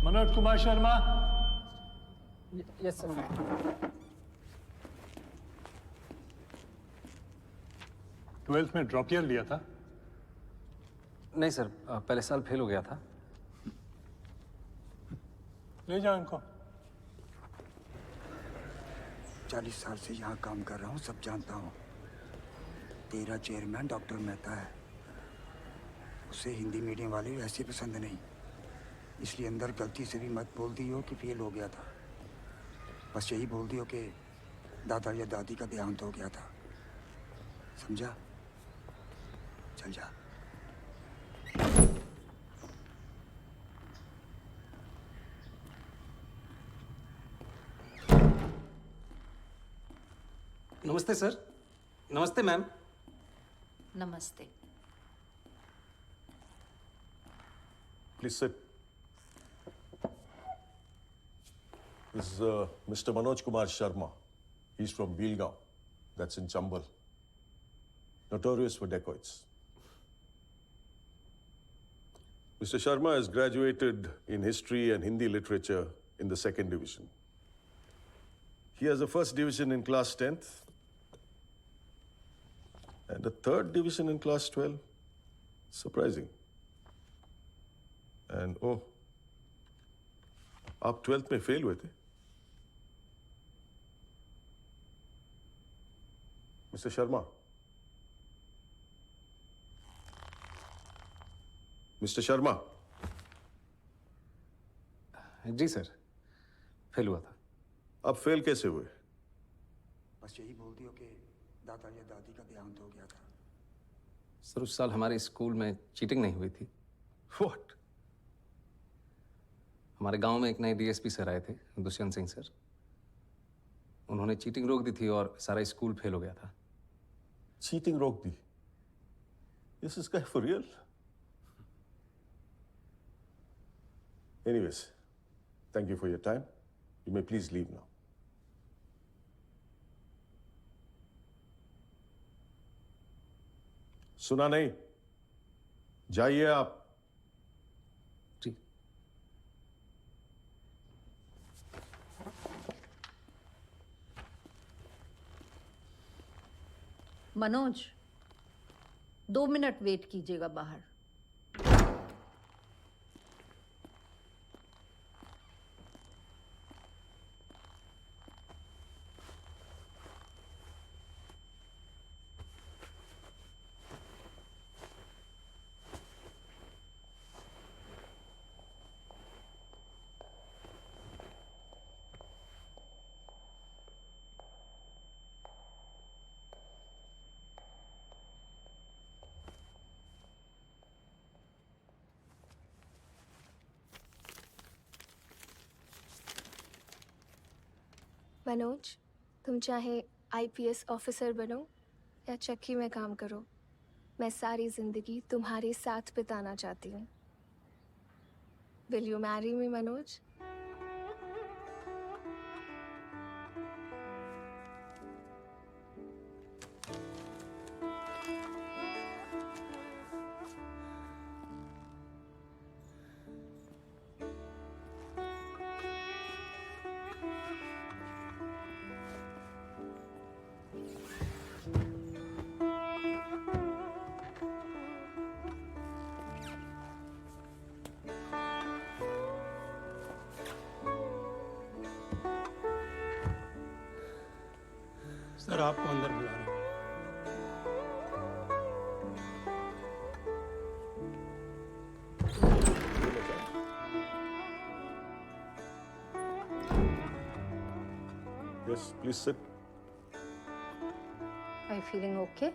Manoj Kumar Sharma. Yes sir. Twelfth में ड्रॉप ईयर लिया था? नहीं सर, पहले साल फेल हो गया था। ले जाओ इनको। 40 साल से यहाँ काम कर रहा हूँ, सब जानता हूँ। तेरा चेयरमैन डॉक्टर मेहता है, उसे हिंदी मीडियम वाले वैसे पसंद नहीं, इसलिए अंदर गलती से भी मत बोल दियो कि फेल हो गया था। बस यही बोल दियो कि दादा या दादी का देहांत हो गया था। समझा? चल जा। नमस्ते सर। नमस्ते मैम। नमस्ते। Please sit. This is Mr. Manoj Kumar Sharma. He's from Bilgaon. That's in Chambal. Notorious for dacoits. Mr. Sharma has graduated in history and Hindi literature in the 2nd division. He has a 1st division in class 10th and a 3rd division in class 12. Surprising. And oh, आप 12th में fail हुए थे? Mister Sharma, mister Sharma. जी sir, fail हुआ था। अब fail कैसे हुए? बस यही बोल दियो कि दादा या दादी का देहांत हो गया था। सर उस साल हमारे स्कूल में चीटिंग नहीं हुई थी। What? हमारे गांव में एक नए डीएसपी सर आए थे, दुष्यंत सिंह सर। उन्होंने चीटिंग रोक दी थी और सारा स्कूल फेल हो गया था। चीटिंग रोक दी? This is guy for real? Anyways, thank you for your time. You may please leave now. सुना नहीं? जाइए आप। मनोज, 2 मिनट वेट कीजिएगा बाहर। मनोज, तुम चाहे आईपीएस ऑफिसर बनो या चक्की में काम करो, मैं सारी जिंदगी तुम्हारे साथ बिताना चाहती हूँ। Will you marry me Manoj? Sir आपको अंदर बुला रहे हैं। Yes, please sit. Are you feeling okay?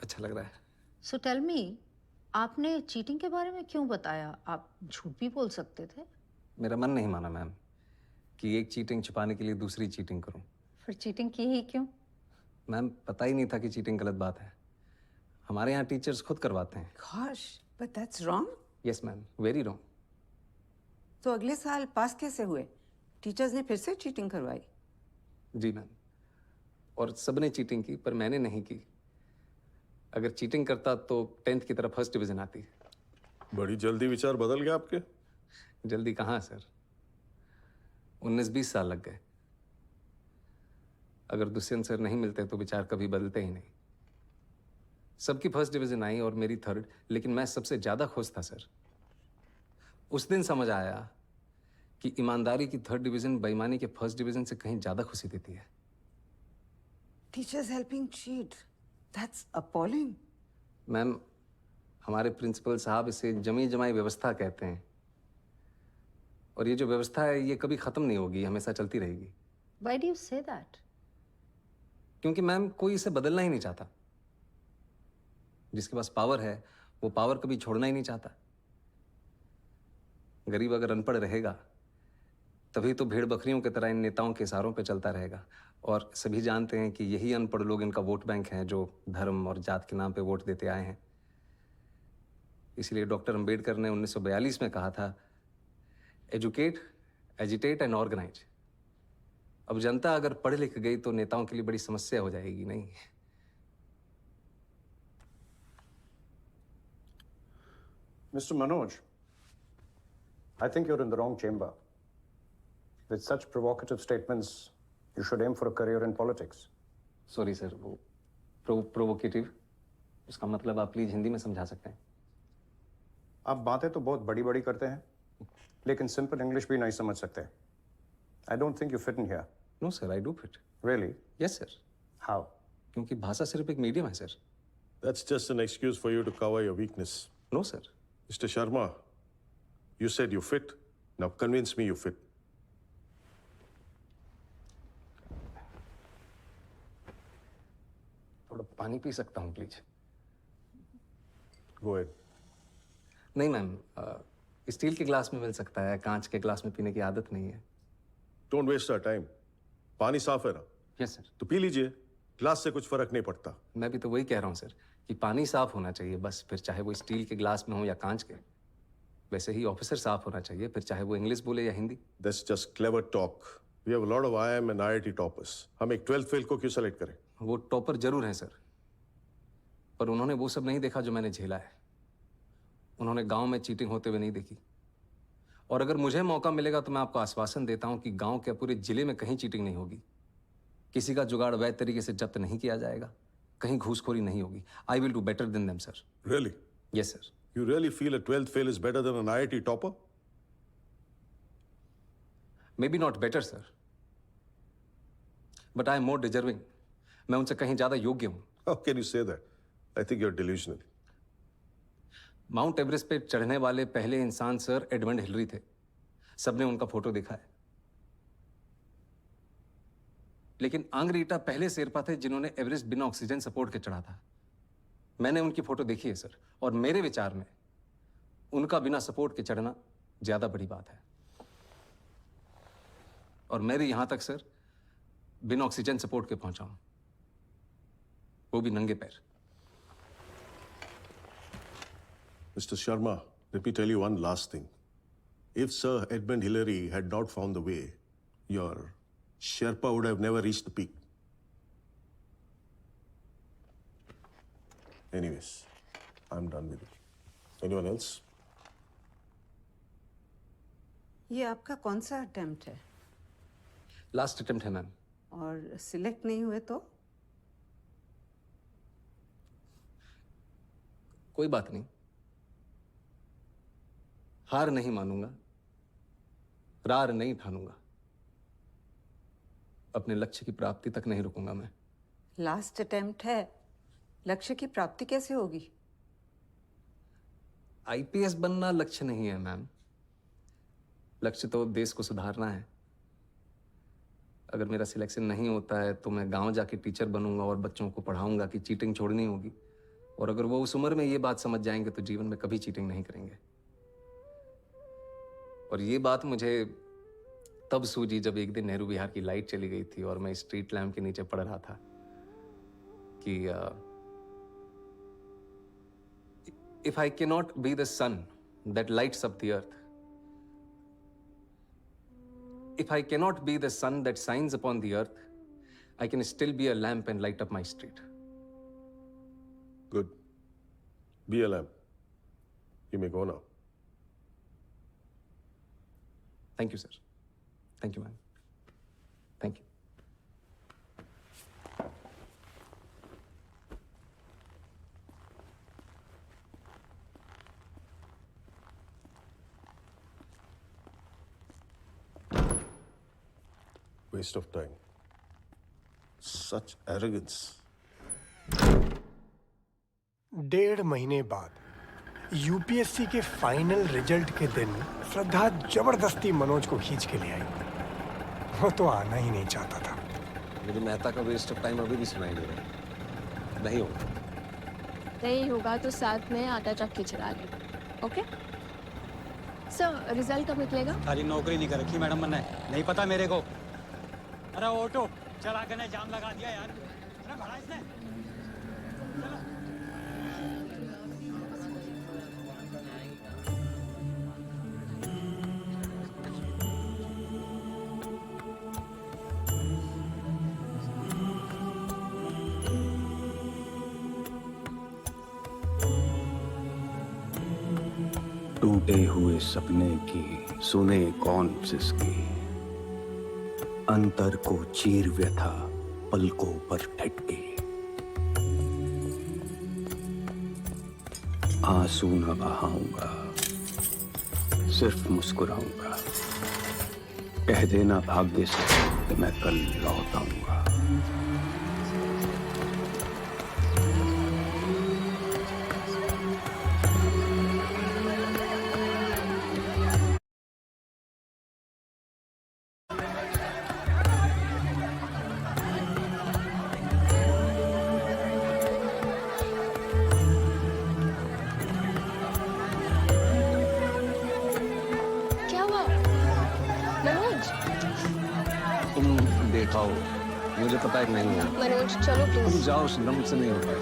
अच्छा लग रहा है। So tell me, आपने चीटिंग के बारे में क्यों बताया? आप झूठ भी बोल सकते थे। मेरा मन नहीं माना मैम कि एक चीटिंग छुपाने के लिए दूसरी चीटिंग करूं। फिर चीटिंग की ही क्यों? मैम पता ही नहीं था कि चीटिंग गलत बात है। हमारे यहाँ टीचर्स खुद करवाते हैं। Gosh, but that's wrong. Yes ma'am, very wrong. तो अगले साल पास कैसे हुए? टीचर्स ने फिर से चीटिंग करवाई। जी मैम, और सबने चीटिंग की पर मैंने नहीं की। अगर चीटिंग करता तो 10th की तरह फर्स्ट डिवीजन आती। बड़ी जल्दी विचार बदल गए आपके। जल्दी कहाँ सर, 19-20 साल लग गए। अगर दुष्यंत सर नहीं मिलते तो विचार कभी बदलते ही नहीं। सबकी फर्स्ट डिवीजन आई और मेरी थर्ड, लेकिन मैं सबसे ज्यादा खुश था सर। उस दिन समझ आया कि ईमानदारी की थर्ड डिवीजन बेईमानी के फर्स्ट डिवीजन से कहीं ज्यादा खुशी देती है। Teachers helping cheat. That's appalling. Ma'am, हमारे प्रिंसिपल साहब इसे जमी जमाई व्यवस्था कहते हैं, और ये जो व्यवस्था है ये कभी खत्म नहीं होगी, हमेशा चलती रहेगी। Why do you say that? क्योंकि मैम कोई इसे बदलना ही नहीं चाहता। जिसके पास पावर है वो पावर कभी छोड़ना ही नहीं चाहता। गरीब अगर अनपढ़ रहेगा तभी तो भेड़ बकरियों की तरह इन नेताओं के इशारों पे चलता रहेगा, और सभी जानते हैं कि यही अनपढ़ लोग इनका वोट बैंक हैं जो धर्म और जात के नाम पे वोट देते आए हैं। इसलिए डॉक्टर अंबेडकर ने 1942 में कहा था, एजुकेट, एजिटेट एंड ऑर्गेनाइज। अब जनता अगर पढ़ लिख गई तो नेताओं के लिए बड़ी समस्या हो जाएगी। नहीं, Mr. Manoj, I think you're in the wrong chamber. With such provocative statements, you should aim for a career in politics. Sorry sir, वो प्रोवोकेटिव, उसका मतलब आप प्लीज हिंदी में समझा सकते हैं? आप बातें तो बहुत बड़ी बड़ी करते हैं, लेकिन सिंपल इंग्लिश भी नहीं समझ सकते। I don't think you fit in here. No sir, I do fit. Really? Yes sir. How? क्योंकि भाषा सिर्फ एक मीडियम है sir. That's just an excuse for you to cover your weakness. No sir. Mr. Sharma, you said you fit. Now convince me you fit. थोड़ा पानी P सकता हूँ please? Go ahead. नहीं मैम, स्टील के glass में मिल सकता है, कांच के ग्लास में पीने की आदत नहीं है। Don't waste our time. पानी साफ है ना? Yes sir. तो पी लीजिए, ग्लास से कुछ फर्क नहीं पड़ता। मैं भी तो वही कह रहा हूँ सर कि पानी साफ होना चाहिए बस, फिर चाहे वो स्टील के ग्लास में हो या कांच के। वैसे ही ऑफिसर साफ होना चाहिए, फिर चाहे वो इंग्लिश बोले या Hindi. That's just clever talk. We have a lot of IIM and IIT toppers. हम एक 12th फेल को क्यों सेलेक्ट करें? वो टॉपर जरूर हैं सर, पर उन्होंने वो सब नहीं देखा जो मैंने झेला है। उन्होंने गांव में चीटिंग होते हुए नहीं देखी। और अगर मुझे मौका मिलेगा तो मैं आपको आश्वासन देता हूं कि गांव के पूरे जिले में कहीं चीटिंग नहीं होगी, किसी का जुगाड़ वैध तरीके से जब्त नहीं किया जाएगा, कहीं घूसखोरी नहीं होगी। I will do better than them sir. Really? Yes sir. You really feel a 12th fail is better than an IIT topper? Maybe not better sir, but I am more deserving. मैं उनसे कहीं ज्यादा योग्य हूं। How can you say that? I think you're delusional. Mount Everest पे चढ़ने वाले पहले इंसान सर एडमंड हिलरी थे। सबने उनका फोटो देखा है। लेकिन आंग्रीटा पहले शेरपा थे जिन्होंने एवरेस्ट बिना ऑक्सीजन सपोर्ट के चढ़ा था। मैंने उनकी फोटो देखी है सर, और मेरे विचार में उनका बिना सपोर्ट के चढ़ना ज्यादा बड़ी बात है। और मेरे यहां तक सर बिना ऑक्सीजन सपोर्ट के पहुंचा हूं, वो भी नंगे पैर। Mr. Sharma, let me tell you one last thing. If Sir Edmund Hillary had not found the way, your Sherpa would have never reached the peak. Anyways, I'm done with it. Anyone else? ये आपका कौन सा attempt है? Last attempt है ma'am. और select नहीं हुए तो? कोई बात नहीं, हार नहीं मानूंगा, रार नहीं ठानूंगा, अपने लक्ष्य की प्राप्ति तक नहीं रुकूंगा मैं। लास्ट अटेम्प्ट है, लक्ष्य की प्राप्ति कैसे होगी? आईपीएस बनना लक्ष्य नहीं है मैम, लक्ष्य तो देश को सुधारना है। अगर मेरा सिलेक्शन नहीं होता है तो मैं गांव जाके टीचर बनूंगा और बच्चों को पढ़ाऊंगा कि चीटिंग छोड़नी होगी, और अगर वो उस उम्र में ये बात समझ जाएंगे तो जीवन में कभी चीटिंग नहीं करेंगे। और ये बात मुझे तब सूझी जब एक दिन नेहरू विहार की लाइट चली गई थी और मैं स्ट्रीट लैम्प के नीचे पढ़ रहा था कि if I cannot be the sun that lights up the earth, if I cannot be the sun that shines upon the earth, I can still be a lamp and light up my street. Good. Be a lamp. You may go now. Thank you, sir. Thank you, ma'am. Thank you. Waste of time. Such arrogance. 1.5 महीने बाद UPSC के final result के दिन श्रद्धा जबरदस्ती मनोज को खींच के ले आई। वो तो आना ही नहीं चाहता था। मुझे मेहता का वेस्ट ऑफ टाइम अभी भी सुनाई दे रहा है। नहीं होगा। नहीं होगा तो साथ में आटा चक्की चला ले। ओके सर, रिजल्ट कब निकलेगा? सारी नौकरी नहीं कर रखी मैडम मैंने, नहीं पता मेरे को। अरे ऑटो चला के जाम लगा दिया यार। अरे भड़ा इसने। टूटे हुए सपने की सुने कौन सिसकी, अंतर को चीर व्यथा पलकों पर ठटके। आंसू न बहाऊंगा, सिर्फ मुस्कुराऊंगा। कह देना भाग्य से कि मैं कल लौट आऊंगा। मुझे पता है कि नहीं है। मनोज चलो प्लीज। तुम जाओ, शिवम से नहीं होता है।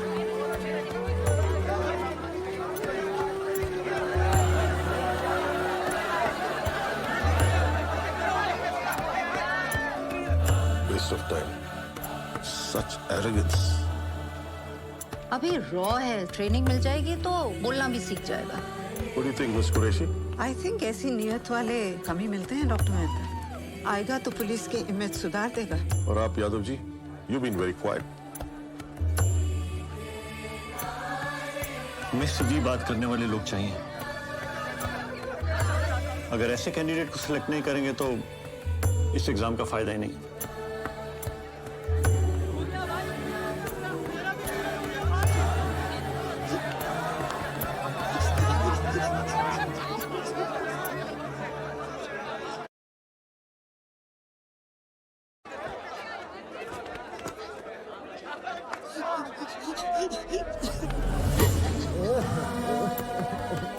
Waste of time. Such arrogance. अभी रॉ है, ट्रेनिंग मिल जाएगी तो बोलना भी सीख जाएगा। What do you think, Miss Qureshi? I think ऐसी नियत वाले कम ही मिलते हैं डॉक्टर मेहता। आएगा तो पुलिस की इमेज सुधार देगा। और आप Yadav ji, you've been very quiet. हमें सीधी बात करने वाले लोग चाहिए। अगर ऐसे कैंडिडेट को सिलेक्ट नहीं करेंगे तो इस एग्जाम का फायदा ही नहीं।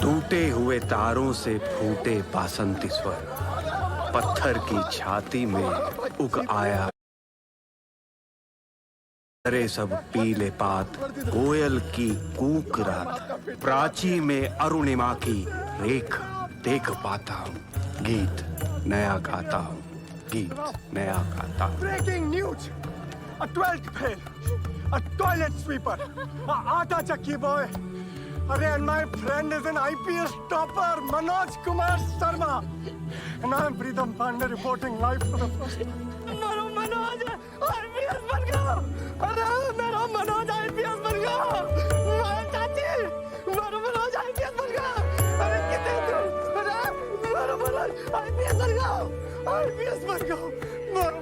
टूटे हुए तारों से फूटे बासंती स्वर, पत्थर की छाती में उग आया। अरे सब पीले पात, कोयल की कूक रात, प्राची में अरुणिमा की रेख देख पाता हूँ। गीत नया गाता हूँ, गीत नया गाता हूँ। Breaking news, a 12th fail, a toilet sweeper, a aata chakki boy. And my friend is an IPS topper, Manoj Kumar Sharma. And I am Pritam Pandey reporting live for the first time. Manoj IPS बन गया। अरे मेरा Manoj IPS बन गया। चाची, मेरा Manoj IPS बन गया। अरे कितने आईपीएस बन गया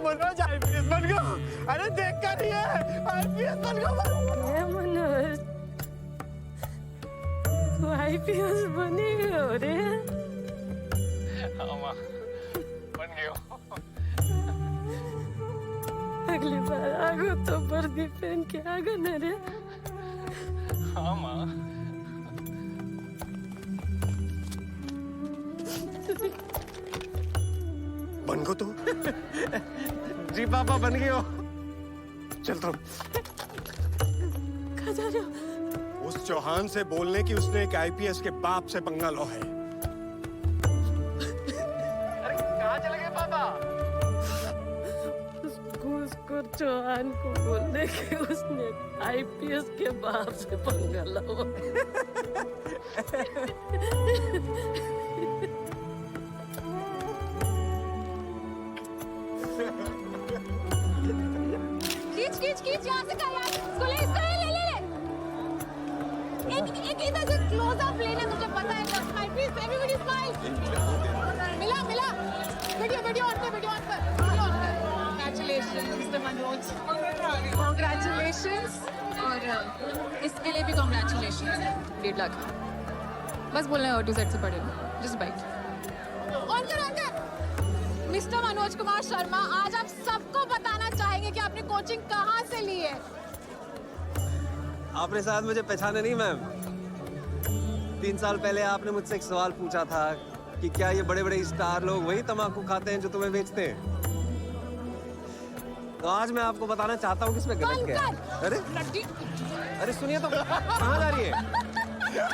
मनोज आईपीएस बन गया अरे देख कर रही है आईपीएस बन गया मनोज तू आईपीएस बने हो रे हाँ माँ बन गया अगली बार आगो तो वर्दी पहन के आगो न रे हाँ माँ बन गो तो जी पापा बन गए हो चलता हूँ कहाँ जा रहे हो उस चौहान से बोलने की उसने एक आईपीएस के बाप से पंगा लो है। अरे कहाँ चले गए पापा उसको चौहान को बोलने के उसने आईपीएस के बाप से पंगा लो खींच खींच खींच यहाँ से कर यार इसको ले ले ले एक इधर से क्लोज अप लेना मुझे पता है स्माइल प्लीज एवरीबॉडी स्माइल मिला मिला वीडियो ऑन कर कांग्रेचुलेशंस मिस्टर मनोज कांग्रेचुलेशंस और इसके लिए भी कांग्रेचुलेशंस 1.5 लाख बस बोलना है ऑटो सेट से पड़ेगा जस्ट बाइट ऑन कर मिस्टर मनोज कुमार शर्मा आज आप सबको बताना चाहेंगे कि आपने कोचिंग कहाँ से ली है आपने शायद मुझे पहचाने नहीं मैम 3 साल पहले आपने मुझसे एक सवाल पूछा था कि क्या ये बड़े बड़े स्टार लोग वही तम्बाकू खाते हैं जो तुम्हें बेचते हैं तो आज मैं आपको बताना चाहता हूँ कि इसमें गलत क्या है अरे सुनिए तो कहाँ जा रही है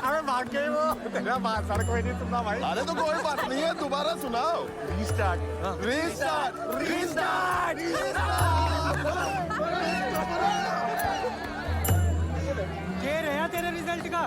अरे भाग गए वो तेरा बात सर कोई नहीं सुनना भाई अरे तो कोई बात नहीं है दोबारा सुनाओ रीस्टार्ट ये रहा तेरे रिजल्ट का